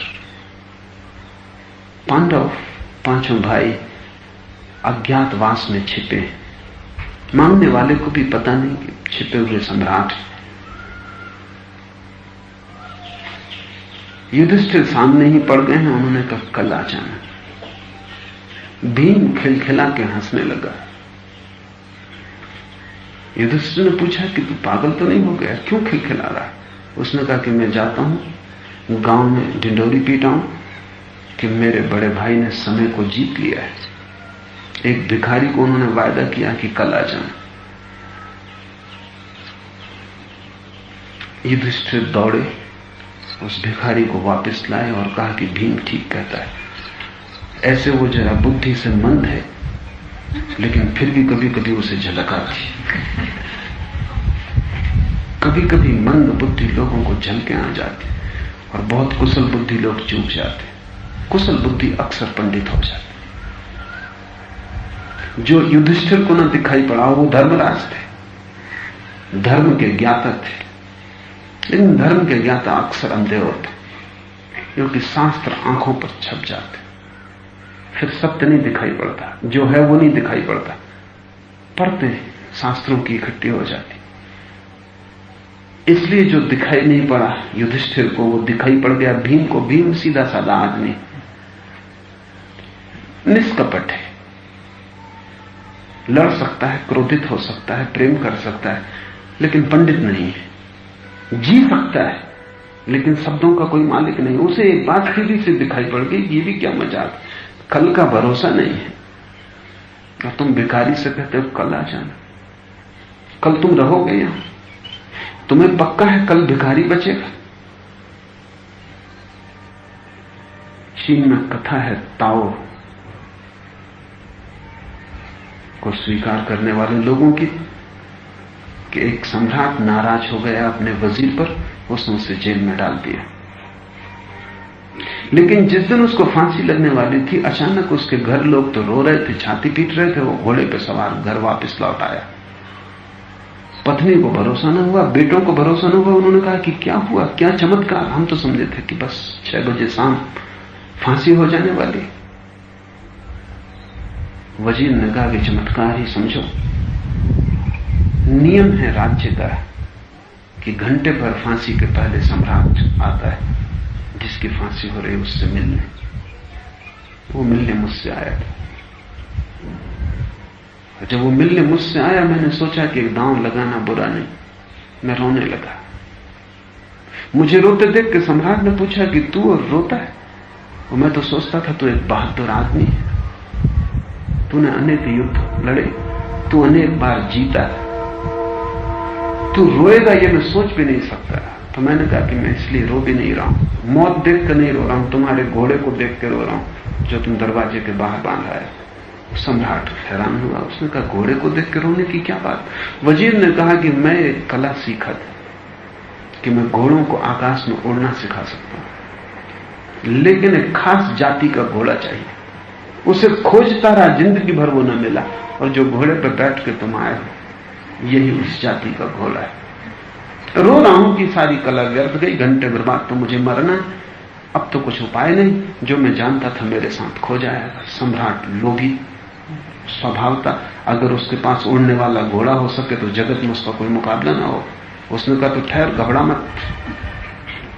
पांडव पांचों भाई अज्ञातवास में छिपे हैं। मांगने वाले को भी पता नहीं कि छिपे हुए सम्राट। युधिष्ठिर सामने ही पड़ गए हैं। उन्होंने कहा कल आ जाना। भीम खिलखिला के हंसने लगा। युधिष्ठिर ने पूछा कि तू पागल तो नहीं हो गया, क्यों खिलखिला रहा है? उसने कहा कि मैं जाता हूं गांव में ढिंडोरी पीटाऊं कि मेरे बड़े भाई ने समय को जीत लिया है। एक भिखारी को उन्होंने वायदा किया कि कल आ जाना। युधिष्ठिर दौड़े, उस भिखारी को वापस लाए और कहा कि भीम ठीक कहता है। ऐसे वो जरा बुद्धि से मंद है, लेकिन फिर भी कभी कभी उसे झलक आती। कभी कभी मंद बुद्धि लोगों को झलकें आ जाती और बहुत कुशल बुद्धि लोग चूक जाते। कुशल बुद्धि अक्सर पंडित हो जाते। जो युधिष्ठिर को न दिखाई पड़ा वो धर्मराज थे, धर्म के ज्ञाता थे। लेकिन धर्म के ज्ञाता अक्सर अंधे होते, क्योंकि शास्त्र आंखों पर छप जाते, फिर सत्य नहीं दिखाई पड़ता, जो है वो नहीं दिखाई पड़ता। पढ़ते शास्त्रों की इकट्ठी हो जाती। इसलिए जो दिखाई नहीं पड़ा युधिष्ठिर को, वो दिखाई पड़ गया भीम को। भीम सीधा साधा आदमी, निष्कपट है, लड़ सकता है, क्रोधित हो सकता है, प्रेम कर सकता है, लेकिन पंडित नहीं है। जी सकता है लेकिन शब्दों का कोई मालिक नहीं। उसे एक बात सीधी सी दिखाई पड़ गई, ये भी क्या मजाक, कल का भरोसा नहीं है। और तुम भिखारी से कहते हो कल आ जाना, कल तुम रहोगे यहां, तुम्हें पक्का है कल भिखारी बचेगा। चीन में कथा है ताओ को स्वीकार करने वाले लोगों की, कि एक सम्राट नाराज हो गया अपने वजीर पर, उसने उसे जेल में डाल दिया। लेकिन जिस दिन उसको फांसी लगने वाली थी, अचानक उसके घर लोग तो रो रहे थे, छाती पीट रहे थे, वो घोड़े पे सवार घर वापस लौट आया। पत्नी को भरोसा न हुआ, बेटों को भरोसा न हुआ। उन्होंने कहा कि क्या हुआ, क्या चमत्कार, हम तो समझे थे कि बस 6 बजे शाम फांसी हो जाने वाली। वजीर ने कहा कि चमत्कार ही समझो, नियम है राज्य का कि घंटे भर फांसी के पहले सम्राट आता है जिसकी फांसी हो रही उससे मिलने। वो मिलने मुझसे आया था। जब वो मिलने मुझसे आया, मैंने सोचा कि एक दांव लगाना बुरा नहीं। मैं रोने लगा। मुझे रोते देख के सम्राट ने पूछा कि तू और रोता है? और मैं तो सोचता था तू एक बहादुर आदमी है, तूने अनेक युद्ध लड़े, तू अनेक बार जीता है, तू रोएगा ये मैं सोच भी नहीं सकता। तो मैंने कहा कि मैं इसलिए रो भी नहीं रहा हूं, मौत देख कर नहीं रो रहा हूं, तुम्हारे घोड़े को देख कर रो रहा हूं जो तुम दरवाजे के बाहर बांधा है। सम्राट हैरान हुआ, उसने कहा घोड़े को देख कर रोने की क्या बात? वजीर ने कहा कि मैं एक कला सीखा था कि मैं घोड़ों को आकाश में उड़ना सिखा सकता हूं, लेकिन एक खास जाति का घोड़ा चाहिए। उसे खोजता रहा, जिंदगी भर वो न मिला, और जो घोड़े पर बैठ के तुम आए हो यही उस जाति का घोड़ा है। रो रहा हूं कि सारी कला व्यर्थ गई, घंटे भर बाद तो मुझे मरना है, अब तो कुछ उपाय नहीं, जो मैं जानता था मेरे साथ खो जाएगा। सम्राट लोभी स्वभाव था, अगर उसके पास उड़ने वाला घोड़ा हो सके तो जगत में उसका कोई मुकाबला ना हो। उसने कहा तो ठहर, घबरा मत,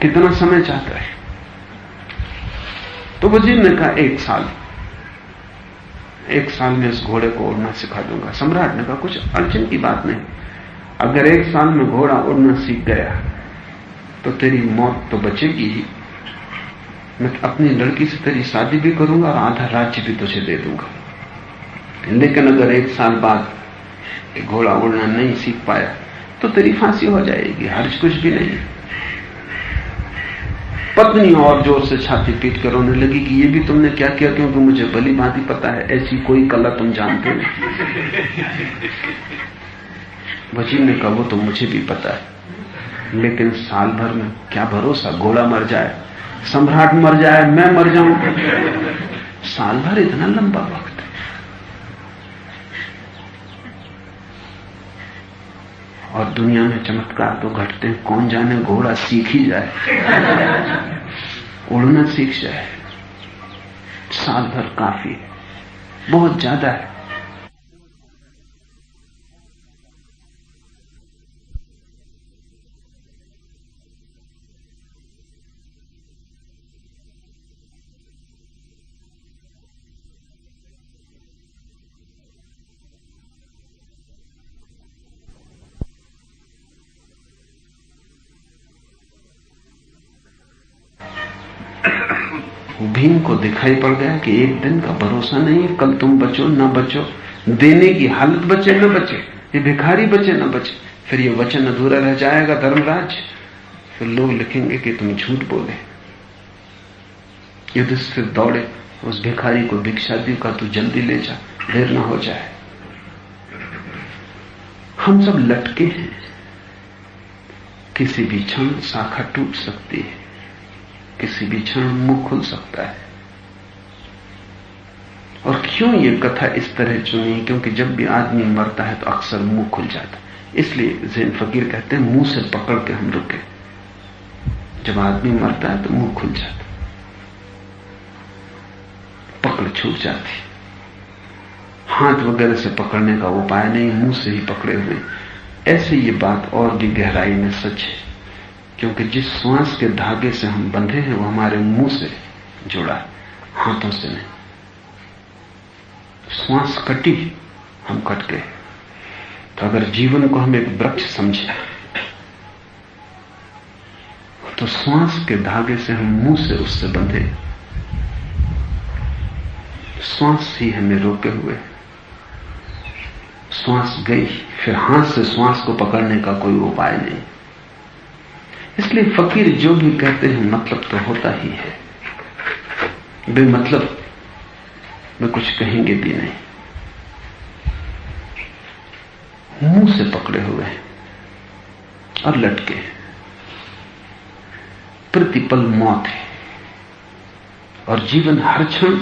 कितना समय चाहता है? तो वजीर ने कहा 1 साल, 1 साल में इस घोड़े को उड़ना सिखा दूंगा। सम्राट ने कहा कुछ अड़चन की बात नहीं, अगर 1 साल में घोड़ा उड़ना सीख गया तो तेरी मौत तो बचेगी ही, मैं अपनी लड़की से तेरी शादी भी करूंगा और आधा राज्य भी तुझे दे दूंगा। लेकिन अगर 1 साल बाद घोड़ा उड़ना नहीं सीख पाया तो तेरी फांसी हो जाएगी, हर्ज कुछ भी नहीं। पत्नी और जोर से छाती पीट कर रोने लगी कि ये भी तुमने क्या किया, क्योंकि मुझे भली भांति पता है ऐसी कोई कला तुम जानते नहीं। वजीर ने कहा वो तो मुझे भी पता है, लेकिन साल भर में क्या भरोसा, घोड़ा मर जाए, सम्राट मर जाए, मैं मर जाऊं, साल भर इतना लंबा वक्त है। और दुनिया में चमत्कार तो घटते हैं, कौन जाने घोड़ा सीख ही जाए, उड़ना सीख जाए। साल भर काफी है, बहुत ज्यादा है। भीम को दिखाई पड़ गया कि एक दिन का भरोसा नहीं है, कल तुम बचो न बचो, देने की हालत बचे न बचे, ये भिखारी बचे न बचे, फिर ये वचन अधूरा रह जाएगा धर्मराज, फिर लोग लिखेंगे कि तुम झूठ बोले। युधिष्ठिर दौड़े, उस भिखारी को भिक्षा दी, का तू जल्दी ले जा, देर ना हो जाए। हम सब लटके हैं, किसी भी क्षण शाखा टूट सकती है, किसी भी क्षण मुंह खुल सकता है। और क्यों ये कथा इस तरह चुनी? क्योंकि जब भी आदमी मरता है तो अक्सर मुंह खुल जाता है, इसलिए ज़ैन फकीर कहते हैं मुंह से पकड़ के हम रुके। जब आदमी मरता है तो मुंह खुल जाता, पकड़ छूट जाती, हाथ वगैरह से पकड़ने का उपाय नहीं, मुंह से ही पकड़े हुए। ऐसे ये बात और भी गहराई में सच है, क्योंकि जिस श्वास के धागे से हम बंधे हैं वो हमारे मुंह से जुड़ा है, हाथों से नहीं। श्वास कटी, हम कट गए। तो अगर जीवन को हम एक वृक्ष समझे तो श्वास के धागे से हम मुंह से उससे बंधे। श्वास ही हमें रोके हुए। श्वास गई, फिर हाथ से श्वास को पकड़ने का कोई उपाय नहीं। इसलिए फकीर जो भी कहते हैं मतलब तो होता ही है, बेमतलब वे कुछ कहेंगे भी नहीं। मुंह से पकड़े हुए हैं और लटके। प्रतिपल मौत है और जीवन हर क्षण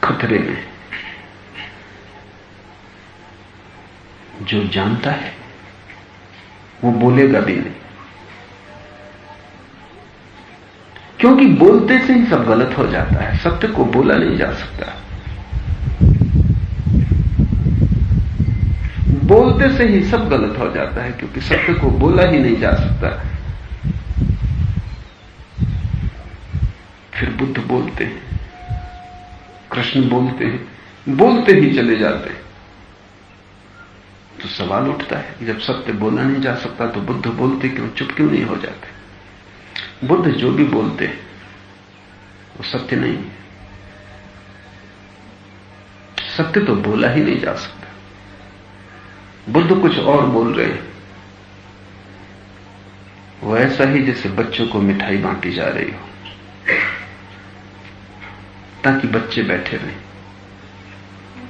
खतरे में। जो जानता है वो बोलेगा भी नहीं, क्योंकि बोलते से ही सब गलत हो जाता है। सत्य को बोला नहीं जा सकता। बोलते से ही सब गलत हो जाता है, क्योंकि सत्य को बोला ही नहीं जा सकता। फिर बुद्ध बोलते हैं, कृष्ण बोलते हैं, बोलते ही चले जाते हैं। तो सवाल उठता है, जब सत्य बोला नहीं जा सकता तो बुद्ध बोलते क्यों, चुप क्यों नहीं हो जाते? बुद्ध जो भी बोलते हैं वो सत्य नहीं है। सत्य तो बोला ही नहीं जा सकता। बुद्ध कुछ और बोल रहे हैं। वो ऐसा ही जैसे बच्चों को मिठाई बांटी जा रही हो ताकि बच्चे बैठे रहें।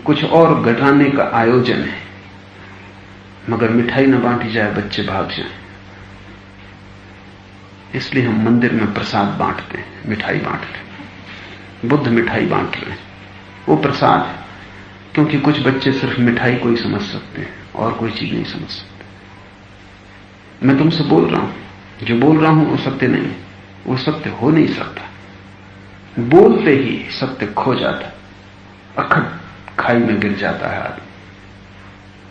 कुछ और घटाने का आयोजन है, मगर मिठाई न बांटी जाए, बच्चे भाग जाएं। इसलिए हम मंदिर में प्रसाद बांटते हैं, मिठाई बांटते हैं। बुद्ध मिठाई बांट रहे हैं, वो प्रसाद है, क्योंकि कुछ बच्चे सिर्फ मिठाई को ही समझ सकते हैं और कोई चीज नहीं समझ सकते। मैं तुमसे बोल रहा हूं, जो बोल रहा हूं वो सत्य नहीं है, वो सत्य हो नहीं सकता। बोलते ही सत्य खो जाता, अखड़ खाई में गिर जाता है आदमी।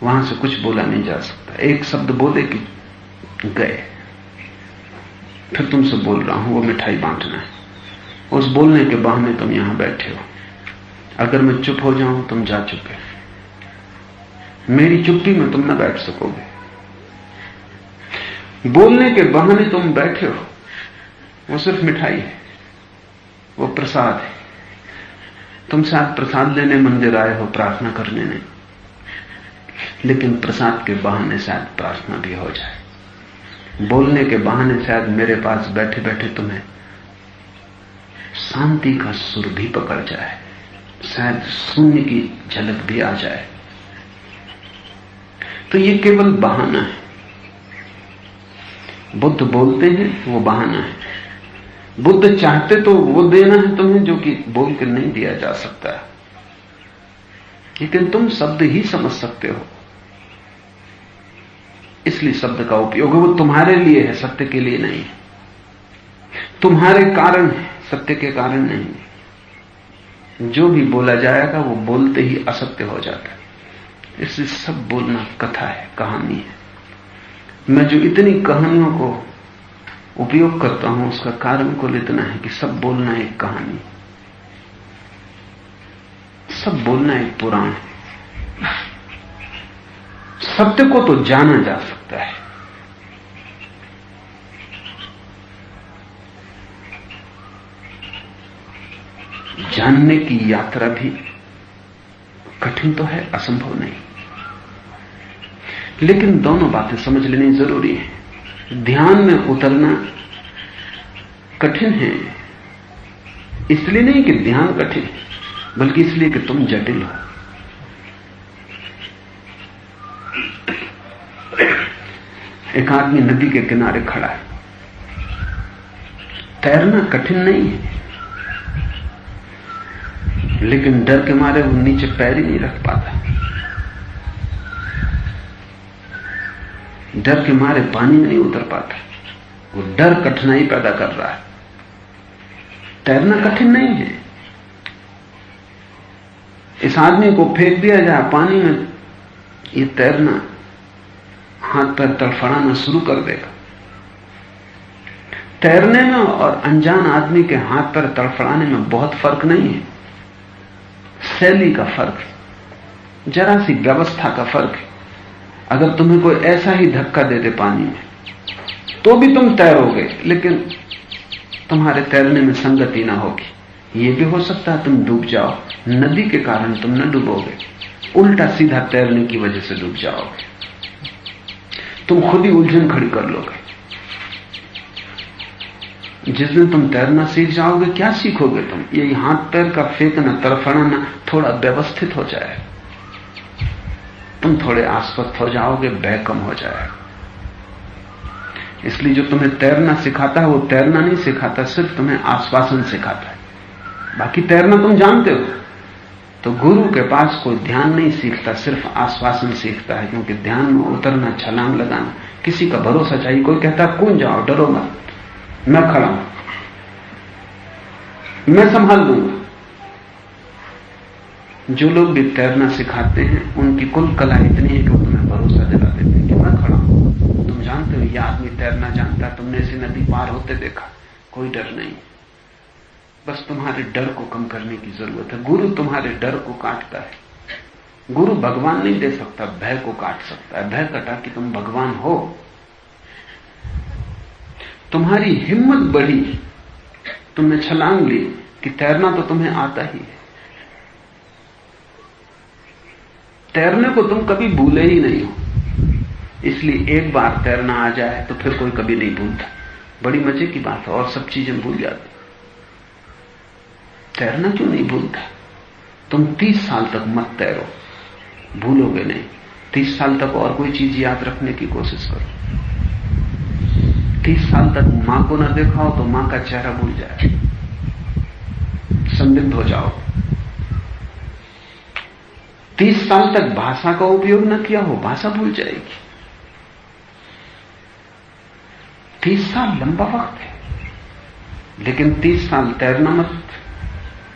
वहां से कुछ बोला नहीं जा सकता। एक शब्द बोले कि गए। फिर तुमसे बोल रहा हूं, वो मिठाई बांटना है। उस बोलने के बहाने तुम यहां बैठे हो। अगर मैं चुप हो जाऊं तुम जा चुके। मेरी चुप्पी में तुम न बैठ सकोगे। बोलने के बहाने तुम बैठे हो, वो सिर्फ मिठाई है, वो प्रसाद है। तुम शायद प्रसाद लेने मंदिर आए हो, प्रार्थना करने नहीं, लेकिन प्रसाद के बहाने शायद प्रार्थना भी हो जाए। बोलने के बहाने शायद मेरे पास बैठे बैठे तुम्हें शांति का सुर भी पकड़ जाए, शायद शून्य की झलक भी आ जाए। तो ये केवल बहाना है। बुद्ध बोलते हैं वो बहाना है। बुद्ध चाहते तो वो देना है तुम्हें जो कि बोल कर नहीं दिया जा सकता, लेकिन तुम शब्द ही समझ सकते हो, इसलिए शब्द का उपयोग है। वो तुम्हारे लिए है, सत्य के लिए नहीं। तुम्हारे कारण है, सत्य के कारण नहीं। जो भी बोला जाएगा वो बोलते ही असत्य हो जाता है। इसलिए सब बोलना कथा है, कहानी है। मैं जो इतनी कहानियों को उपयोग करता हूं उसका कारण कुल इतना है कि सब बोलना एक कहानी, सब बोलना एक पुराण है। सत्य को तो जाना जा सकता है, जानने की यात्रा भी कठिन तो है, असंभव नहीं। लेकिन दोनों बातें समझ लेनी जरूरी है। ध्यान में उतरना कठिन है, इसलिए नहीं कि ध्यान कठिन है, बल्कि इसलिए कि तुम जटिल हो। एक आदमी नदी के किनारे खड़ा है। तैरना कठिन नहीं है, लेकिन डर के मारे वो नीचे पैर ही नहीं रख पाता। डर के मारे पानी में नहीं उतर पाता। वो डर कठिनाई पैदा कर रहा है। तैरना कठिन नहीं है। इस आदमी को फेंक दिया जाए पानी में, ये तैरना, हाथ पैर तड़फड़ाना शुरू कर देगा। तैरने में और अनजान आदमी के हाथ पैर तड़फड़ाने में बहुत फर्क नहीं है, शैली का फर्क है। जरा सी व्यवस्था का फर्क है। अगर तुम्हें कोई ऐसा ही धक्का दे दे पानी में तो भी तुम तैरोगे, लेकिन तुम्हारे तैरने में संगति ना होगी। यह भी हो सकता है तुम डूब जाओ, नदी के कारण तुम न डूबोगे, उल्टा सीधा तैरने की वजह से डूब जाओगे। तुम खुद ही उलझन खड़ी कर लोगे। जिस दिन तुम तैरना सीख जाओगे, क्या सीखोगे तुम? यही हाथ पैर का फेंकना, तरफड़ाना थोड़ा व्यवस्थित हो जाए, तुम थोड़े आश्वस्त हो जाओगे, भय कम हो जाएगा। इसलिए जो तुम्हें तैरना सिखाता है वो तैरना नहीं सिखाता, सिर्फ तुम्हें आश्वासन सिखाता है। बाकी तैरना तुम जानते हो। तो गुरु के पास कोई ध्यान नहीं सीखता, सिर्फ आश्वासन सीखता है, क्योंकि ध्यान में उतरना, छलांग लगाना किसी का भरोसा चाहिए। कोई कहता कूद जाओ, डरो मत, मैं खड़ा हूं, मैं संभाल लूंगा। जो लोग भी तैरना सिखाते हैं उनकी कुल कला इतनी है कि वो तुम्हें भरोसा दिला देते हैं कि मैं खड़ा हूं। तुम जानते हो ये आदमी तैरना जानता, तुमने इसे नदी पार होते देखा, कोई डर नहीं। बस तुम्हारे डर को कम करने की जरूरत है। गुरु तुम्हारे डर को काटता है। गुरु भगवान नहीं दे सकता, भय को काट सकता है। भय कटा कि तुम भगवान हो। तुम्हारी हिम्मत बढ़ी, तुमने छलांग ली कि तैरना तो तुम्हें आता ही है। तैरने को तुम कभी भूले ही नहीं हो, इसलिए एक बार तैरना आ जाए तो फिर कोई कभी नहीं भूलता। बड़ी मजे की बात है, और सब चीजें भूल जाती। तैरना क्यों नहीं भूलता? तुम 30 साल तक मत तैरो, भूलोगे नहीं। 30 साल तक और कोई चीज याद रखने की कोशिश करो। 30 साल तक मां को न देखा हो तो मां का चेहरा भूल जाए, संदिग्ध हो जाओ। 30 साल तक भाषा का उपयोग न किया हो, भाषा भूल जाएगी। 30 साल लंबा वक्त है, लेकिन 30 साल तैरना मत,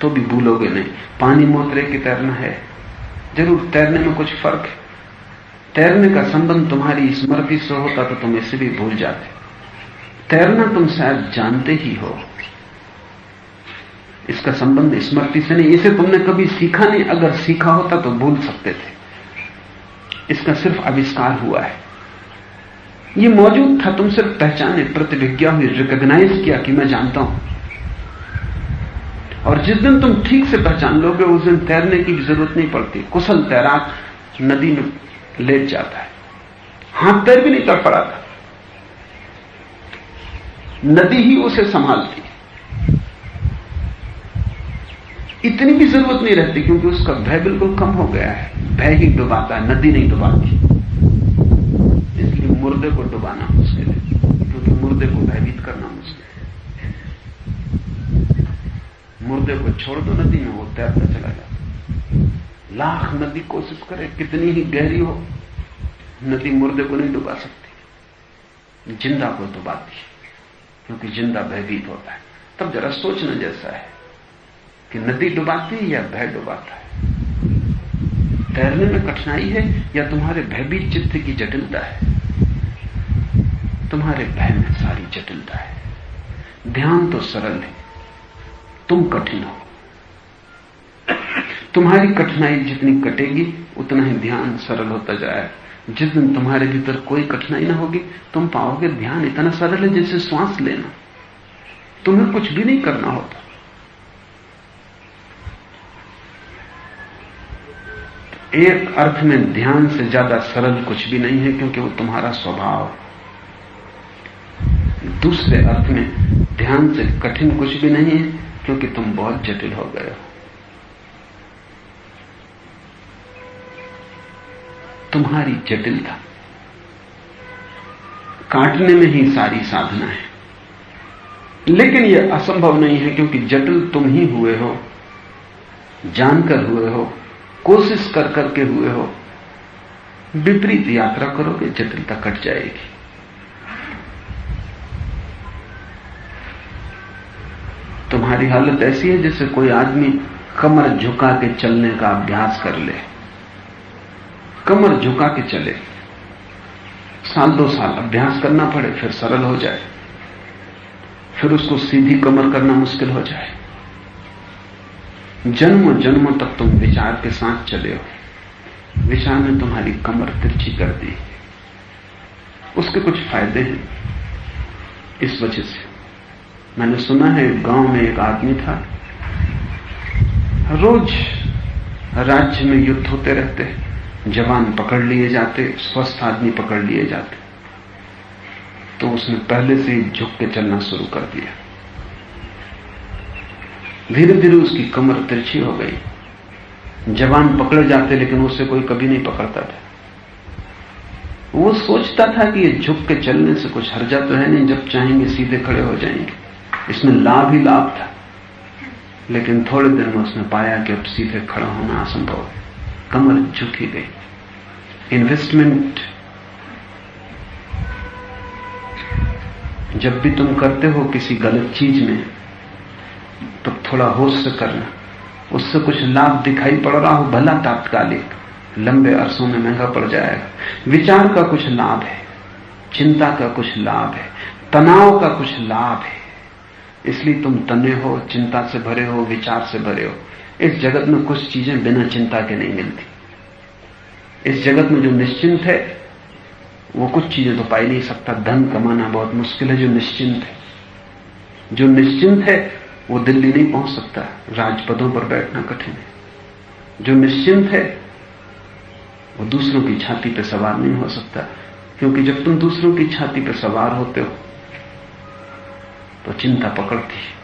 तो भी भूलोगे नहीं। पानी मोतरे की तैरना है, जरूर तैरने में कुछ फर्क है। तैरने का संबंध तुम्हारी स्मृति से होता तो तुम इसे भी भूल जाते। तैरना तुम शायद जानते ही हो, इसका संबंध स्मृति से नहीं। इसे तुमने कभी सीखा नहीं, अगर सीखा होता तो भूल सकते थे। इसका सिर्फ आविष्कार हुआ है, ये मौजूद था, तुम सिर्फ पहचाने, प्रतिभिज्ञा हुई, रिकॉग्नाइज किया कि मैं जानता हूं। और जिस दिन तुम ठीक से पहचान लोगे उस दिन तैरने की भी जरूरत नहीं पड़ती। कुशल तैराक नदी में लेट जाता है, हाथ पैर भी नहीं तड़फड़ाता, नदी ही उसे संभालती। इतनी भी जरूरत नहीं रहती, क्योंकि उसका भय बिल्कुल कम हो गया है। भय ही डुबाता है, नदी नहीं डुबाती। इसलिए मुर्दे को डुबाना मुश्किल है, क्योंकि मुर्दे को भयभीत करना मुश्किल है। मुर्दे को छोड़ दो नदी में, वो तैरता चला जाता। लाख नदी कोशिश करे, कितनी ही गहरी हो, नदी मुर्दे को नहीं डुबा सकती, जिंदा को डुबाती, क्योंकि जिंदा भयभीत होता है। तब जरा सोचना जैसा है कि नदी डुबाती है या भय डुबाता है। तैरने में कठिनाई है या तुम्हारे भयभीत चित्त की जटिलता है? तुम्हारे भय में सारी जटिलता है। ध्यान तो सरल है, तुम कठिन हो। तुम्हारी कठिनाई जितनी कटेगी उतना ही ध्यान सरल होता जाएगा। जिस दिन तुम्हारे भीतर कोई कठिनाई ना होगी, तुम पाओगे ध्यान इतना सरल है जैसे श्वास लेना। तुम्हें कुछ भी नहीं करना होता। एक अर्थ में ध्यान से ज्यादा सरल कुछ भी नहीं है, क्योंकि वो तुम्हारा स्वभाव है। दूसरे अर्थ में ध्यान से कठिन कुछ भी नहीं है, क्योंकि तुम बहुत जटिल हो गए हो। तुम्हारी जटिलता काटने में ही सारी साधना है। लेकिन यह असंभव नहीं है, क्योंकि जटिल तुम ही हुए हो, जानकर हुए हो, कोशिश कर करके हुए हो। विपरीत यात्रा करोगे, जटिलता कट जाएगी। तुम्हारी हालत ऐसी है जैसे कोई आदमी कमर झुका के चलने का अभ्यास कर ले। कमर झुका के चले, साल 2 साल अभ्यास करना पड़े, फिर सरल हो जाए, फिर उसको सीधी कमर करना मुश्किल हो जाए। जन्मों जन्मों तक तुम विचार के साथ चले हो, विचार ने तुम्हारी कमर तिरछी कर दी। उसके कुछ फायदे हैं इस वजह से। मैंने सुना है गांव में एक आदमी था, रोज राज्य में युद्ध होते रहते, जवान पकड़ लिए जाते, स्वस्थ आदमी पकड़ लिए जाते, तो उसने पहले से ही झुक के चलना शुरू कर दिया। धीरे धीरे उसकी कमर तिरछी हो गई। जवान पकड़े जाते लेकिन उससे कोई कभी नहीं पकड़ता था। वो सोचता था कि ये झुक के चलने से कुछ हर्जा तो है नहीं, जब चाहेंगे सीधे खड़े हो जाएंगे, इसमें लाभ ही लाभ था। लेकिन थोड़े दिन में उसने पाया कि अब सीधे खड़ा होना असंभव है, कमर झुक ही गई। इन्वेस्टमेंट जब भी तुम करते हो किसी गलत चीज में, तो थोड़ा होश से करना। उससे कुछ लाभ दिखाई पड़ रहा हो, भला तात्कालिक, लंबे अरसों में महंगा पड़ जाएगा। विचार का कुछ लाभ है, चिंता का कुछ लाभ है, तनाव का कुछ लाभ है, इसलिए तुम तने हो, चिंता से भरे हो, विचार से भरे हो। इस जगत में कुछ चीजें बिना चिंता के नहीं मिलती। इस जगत में जो निश्चिंत है वो कुछ चीजें तो पा ही नहीं सकता। धन कमाना बहुत मुश्किल है जो निश्चिंत है। जो निश्चिंत है वो दिल्ली नहीं पहुंच सकता, राजपदों पर बैठना कठिन है। जो निश्चिंत है वो दूसरों की छाती पर सवार नहीं हो सकता, क्योंकि जब तुम दूसरों की छाती पर सवार होते हो तो चिंता पकड़ती है,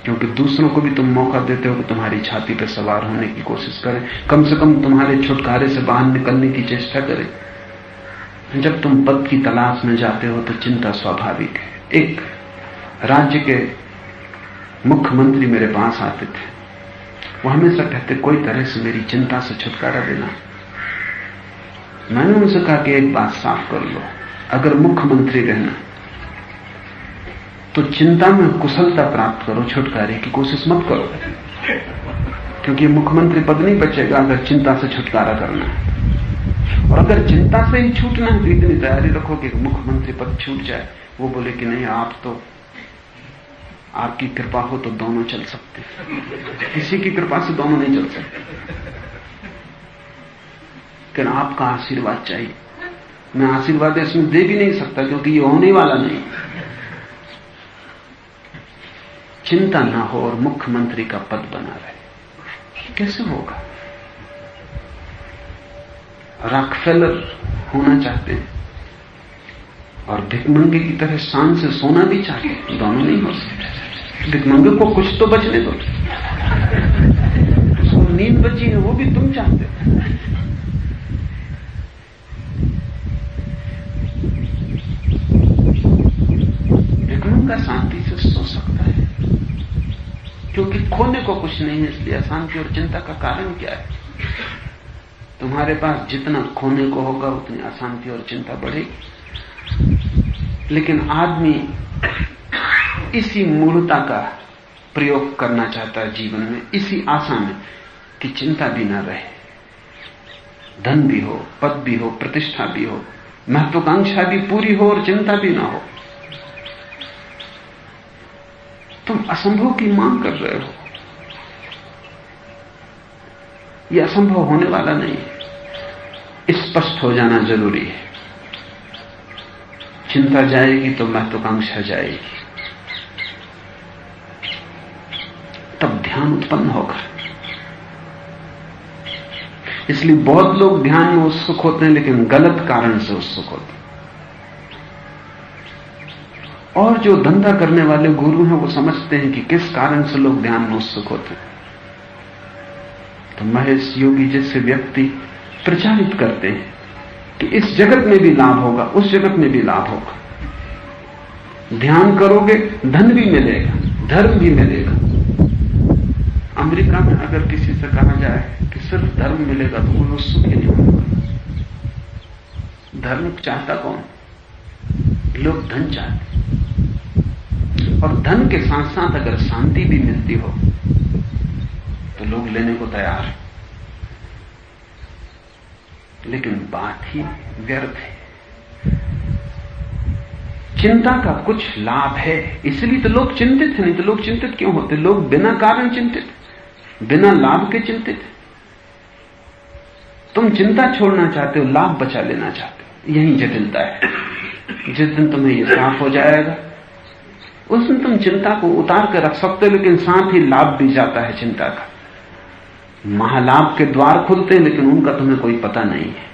क्योंकि दूसरों को भी तुम मौका देते हो कि तुम्हारी छाती पर सवार होने की कोशिश करें, कम से कम तुम्हारे छुटकारे से बाहर निकलने की चेष्टा करें। जब तुम पद की तलाश में जाते हो तो चिंता स्वाभाविक है। एक राज्य के मुख्यमंत्री मेरे पास आते थे, वो हमेशा कहते कोई तरह से मेरी चिंता से छुटकारा देना। मैंने उनसे कहा कि एक बात साफ कर लो, अगर मुख्यमंत्री रहना तो चिंता में कुशलता प्राप्त करो, छुटकारे की कोशिश मत करो, क्योंकि मुख्यमंत्री पद नहीं बचेगा अगर चिंता से छुटकारा करना है। और अगर चिंता से ही छूटना है तो इतनी तैयारी रखो कि मुख्यमंत्री पद छूट जाए। वो बोले कि नहीं, आप तो, आपकी कृपा हो तो दोनों चल सकते, किसी की कृपा से दोनों नहीं चल सकते, लेकिन आपका आशीर्वाद चाहिए। मैं आशीर्वाद इसमें दे भी नहीं सकता क्योंकि ये होने वाला नहीं। चिंता ना हो और मुख्यमंत्री का पद बना रहे, कैसे होगा? रॉकफेलर होना चाहते हैं और भिखमंगे की तरह शान से सोना भी चाहते हैं, दोनों नहीं हो सकते। भिखमंगे को कुछ तो बचने दो, उसको नींद बची है वो भी तुम चाहते हो। भिखमंगा शांति से सो सकता है क्योंकि खोने को कुछ नहीं है, इसलिए अशांति और चिंता का कारण क्या है? तुम्हारे पास जितना खोने को होगा उतनी अशांति और चिंता बढ़ेगी। लेकिन आदमी इसी मूढ़ता का प्रयोग करना चाहता है जीवन में, इसी आशा में कि चिंता भी ना रहे, धन भी हो, पद भी हो, प्रतिष्ठा भी हो, महत्वाकांक्षा भी पूरी हो और चिंता भी ना हो। तुम असंभव की मांग कर रहे हो। यह असंभव होने वाला नहीं है, स्पष्ट हो जाना जरूरी है। चिंता जाएगी तो महत्वाकांक्षा जाएगी, तब ध्यान उत्पन्न होगा। इसलिए बहुत लोग ध्यान में उत्सुक होते हैं लेकिन गलत कारण से उत्सुक होते हैं। और जो धंधा करने वाले गुरु हैं वो समझते हैं कि किस कारण से लोग ध्यान में उत्सुक होते हैं। तो महेश योगी जैसे व्यक्ति प्रचारित करते हैं कि इस जगत में भी लाभ होगा, उस जगत में भी लाभ होगा। ध्यान करोगे धन भी मिलेगा, धर्म भी मिलेगा। अमेरिका में अगर किसी से कहा जाए कि सिर्फ धर्म मिलेगा तो कोई उत्सुक ही नहीं होगा। धर्म चाहता कौन? लोग धन चाहते, और धन के साथ साथ अगर शांति भी मिलती हो तो लोग लेने को तैयार हैं। लेकिन बात ही व्यर्थ है। चिंता का कुछ लाभ है, इसलिए तो लोग चिंतित हैं। नहीं तो लोग चिंतित क्यों होते? लोग बिना कारण चिंतित, बिना लाभ के चिंतित। तुम चिंता छोड़ना चाहते हो, लाभ बचा लेना चाहते हो। यही जटिलता है। जिस दिन तुम्हें ये साफ हो जाएगा उस दिन तुम चिंता को उतार कर रख सकते हो, लेकिन साथ ही लाभ भी जाता है चिंता का। महालाभ के द्वार खुलते हैं, लेकिन उनका तुम्हें कोई पता नहीं है।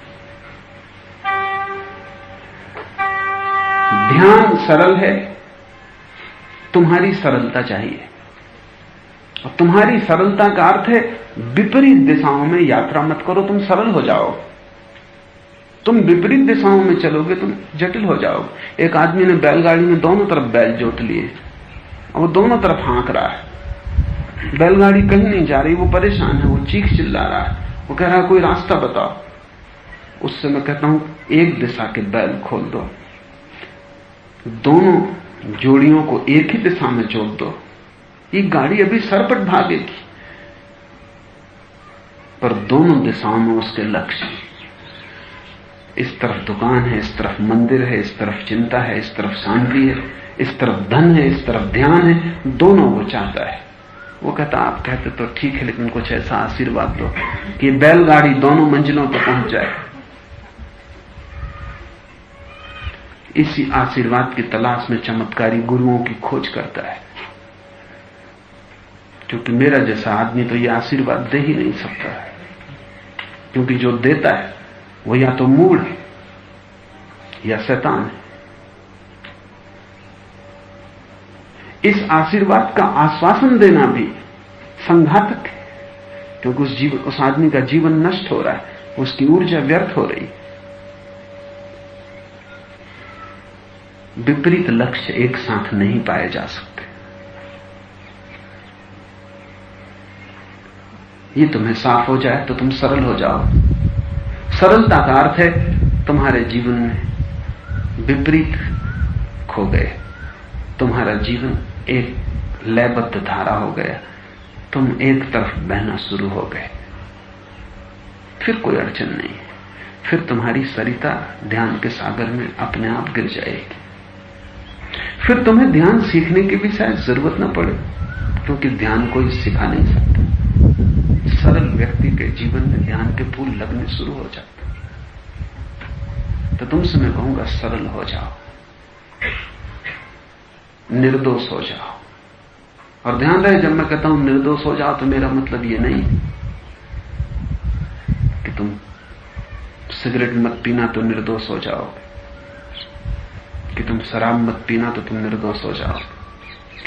ध्यान सरल है, तुम्हारी सरलता चाहिए। और तुम्हारी सरलता का अर्थ है विपरीत दिशाओं में यात्रा मत करो, तुम सरल हो जाओ। तुम विपरीत दिशाओं में चलोगे तुम जटिल हो जाओगे। एक आदमी ने बैलगाड़ी में दोनों तरफ बैल जोत लिए और वो दोनों तरफ हाँक रहा है। बैलगाड़ी कहीं नहीं जा रही, वो परेशान है, वो चीख चिल्ला रहा है, वो कह रहा है कोई रास्ता बताओ। उससे मैं कहता हूं एक दिशा के बैल खोल दो, दोनों जोड़ियों को एक ही दिशा में जोड़ दो, ये गाड़ी अभी सरपट भागेगी। पर दोनों दिशाओं में उसके लक्ष्य, इस तरफ दुकान है, इस तरफ मंदिर है, इस तरफ चिंता है, इस तरफ शांति है, इस तरफ धन है, इस तरफ ध्यान है, दोनों वो चाहता है। वो कहता आप कहते तो ठीक है, लेकिन कुछ ऐसा आशीर्वाद दो कि बैलगाड़ी दोनों मंजिलों पर पहुंच जाए। इसी आशीर्वाद की तलाश में चमत्कारी गुरुओं की खोज करता है, क्योंकि मेरा जैसा आदमी तो यह आशीर्वाद दे ही नहीं सकता है, क्योंकि जो देता है वो या तो मूढ़ है या शैतान है। इस आशीर्वाद का आश्वासन देना भी संघातक है, क्योंकि उस आदमी का जीवन नष्ट हो रहा है, उसकी ऊर्जा व्यर्थ हो रही। विपरीत लक्ष्य एक साथ नहीं पाए जा सकते। ये तुम्हें साफ हो जाए तो तुम सरल हो जाओ। सरलता का अर्थ है तुम्हारे जीवन में विपरीत खो गए, तुम्हारा जीवन एक लयबद्ध धारा हो गया, तुम एक तरफ बहना शुरू हो गए, फिर कोई अड़चन नहीं, फिर तुम्हारी सरिता ध्यान के सागर में अपने आप गिर जाएगी। फिर तुम्हें ध्यान सीखने की भी शायद जरूरत न पड़े, क्योंकि ध्यान कोई सिखा नहीं सकता। सरल व्यक्ति के जीवन में ध्यान के फूल लगने शुरू हो जाते। तो तुमसे मैं कहूंगा सरल हो जाओ, निर्दोष हो जाओ। और ध्यान रहे, जब मैं कहता हूं निर्दोष हो जाओ तो मेरा मतलब ये नहीं कि तुम सिगरेट मत पीना तो निर्दोष हो जाओगे, कि तुम शराब मत पीना तो तुम निर्दोष हो जाओगे,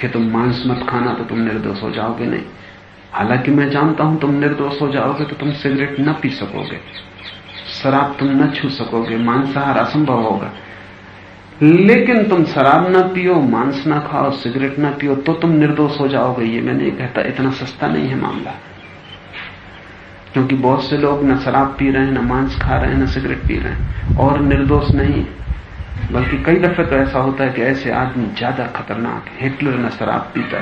कि तुम मांस मत खाना तो तुम निर्दोष हो जाओगे। नहीं, हालांकि मैं जानता हूं तुम निर्दोष हो जाओगे तो तुम सिगरेट न पी सकोगे, शराब तुम न छू सकोगे, मांसाहार असंभव होगा। लेकिन तुम शराब न पियो, मांस न खाओ, सिगरेट न पियो तो तुम निर्दोष हो जाओगे। ये मैं नहीं कहता, इतना सस्ता नहीं है मामला, क्योंकि बहुत से लोग न शराब पी रहे हैं, न मांस खा रहे हैं, न सिगरेट पी रहे हैं और निर्दोष नहीं। बल्कि कई दफे तो ऐसा होता है कि ऐसे आदमी ज्यादा खतरनाक है। हिटलर न शराब पीता,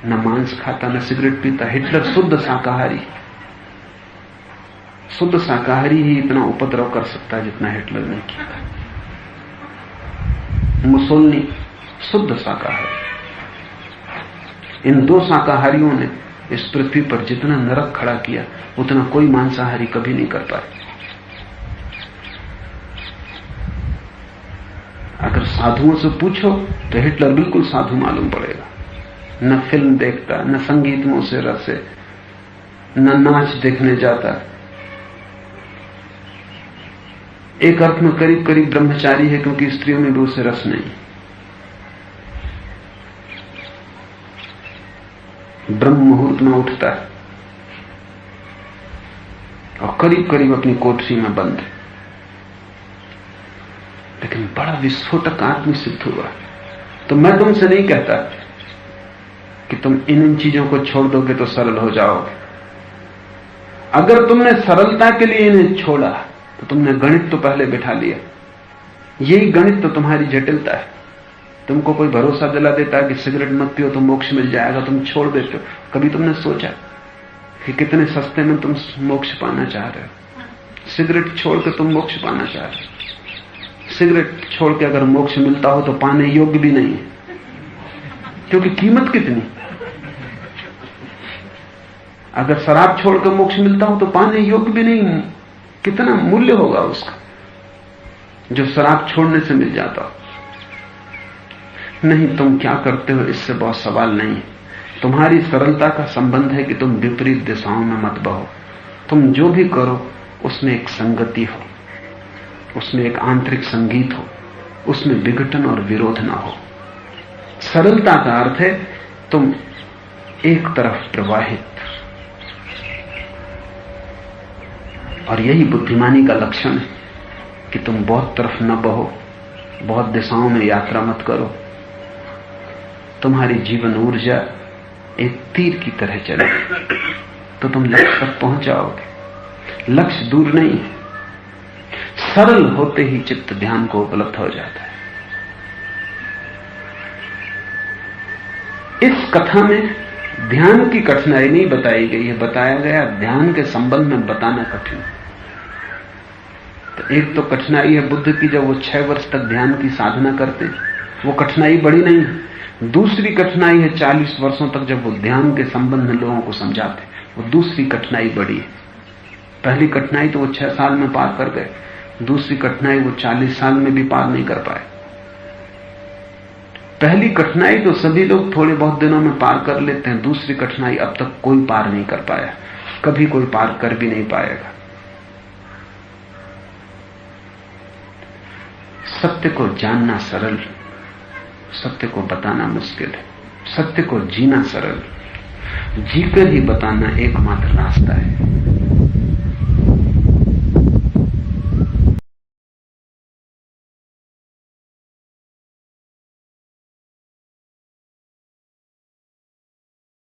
न मांस खाता, न सिगरेट पीता। हिटलर शुद्ध शाकाहारी, शुद्ध शाकाहारी ही इतना उपद्रव कर सकता है जितना हिटलर ने किया। मुसोलिनी शुद्ध शाकाहारी। इन दो शाकाहारियों ने इस पृथ्वी पर जितना नरक खड़ा किया उतना कोई मांसाहारी कभी नहीं कर पाए। अगर साधुओं से पूछो तो हिटलर बिल्कुल साधु मालूम पड़ेगा। न फिल्म देखता, न संगीत में उसे रस है, न नाच देखने जाता। एक अर्थ में करीब करीब ब्रह्मचारी है, क्योंकि स्त्रियों में भी उसे रस नहीं। ब्रह्म मुहूर्त में उठता है और करीब करीब अपनी कोठरी में बंद है, लेकिन बड़ा विस्फोटक आदमी सिद्ध हुआ। तो मैं तुमसे नहीं कहता कि तुम इन चीजों को छोड़ दोगे तो सरल हो जाओगे। अगर तुमने सरलता के लिए इन्हें छोड़ा तो तुमने गणित तो पहले बिठा लिया। यही गणित तो तुम्हारी जटिलता है। तुमको कोई भरोसा दिला देता है कि सिगरेट मत पियो तो मोक्ष मिल जाएगा, तुम छोड़ देते हो। कभी तुमने सोचा कि कितने सस्ते में तुम मोक्ष पाना चाह रहे हो? सिगरेट छोड़ के तुम मोक्ष पाना चाह रहे हो। सिगरेट छोड़ के अगर मोक्ष मिलता हो तो पाने योग्य भी नहीं है, क्योंकि कीमत कितनी। अगर शराब छोड़कर मोक्ष मिलता हो तो पाने योग्य भी नहीं, कितना मूल्य होगा उसका जो शराब छोड़ने से मिल जाता हो। नहीं, तुम क्या करते हो इससे बहुत सवाल नहीं है। तुम्हारी सरलता का संबंध है कि तुम विपरीत दिशाओं में मत बहो। तुम जो भी करो उसमें एक संगति हो, उसमें एक आंतरिक संगीत हो, उसमें विघटन और विरोध ना हो। सरलता का अर्थ है तुम एक तरफ प्रवाहित, और यही बुद्धिमानी का लक्षण है कि तुम बहुत तरफ न बहो, बहुत दिशाओं में यात्रा मत करो। तुम्हारी जीवन ऊर्जा एक तीर की तरह चले तो तुम लक्ष्य तक पहुंच जाओगे। लक्ष्य दूर नहीं है, सरल होते ही चित्त ध्यान को उपलब्ध हो जाता है। इस कथा में ध्यान की कठिनाई नहीं बताई गई है, बताया गया ध्यान के संबंध में बताना कठिन। तो एक तो कठिनाई है बुद्ध की, जब वो 6 वर्ष तक ध्यान की साधना करते, वो कठिनाई बड़ी नहीं है। दूसरी कठिनाई है 40 वर्षों तक जब वो ध्यान के संबंध में लोगों को समझाते, वो दूसरी कठिनाई बड़ी है। पहली कठिनाई तो वो 6 साल में पार कर गए, दूसरी कठिनाई वो 40 साल में भी पार नहीं कर पाए। पहली कठिनाई तो सभी लोग थोड़े बहुत दिनों में पार कर लेते हैं, दूसरी कठिनाई अब तक कोई पार नहीं कर पाया, कभी कोई पार कर भी नहीं पाएगा। सत्य को जानना सरल, सत्य को बताना मुश्किल है। सत्य को जीना सरल, जीकर ही बताना एकमात्र रास्ता है।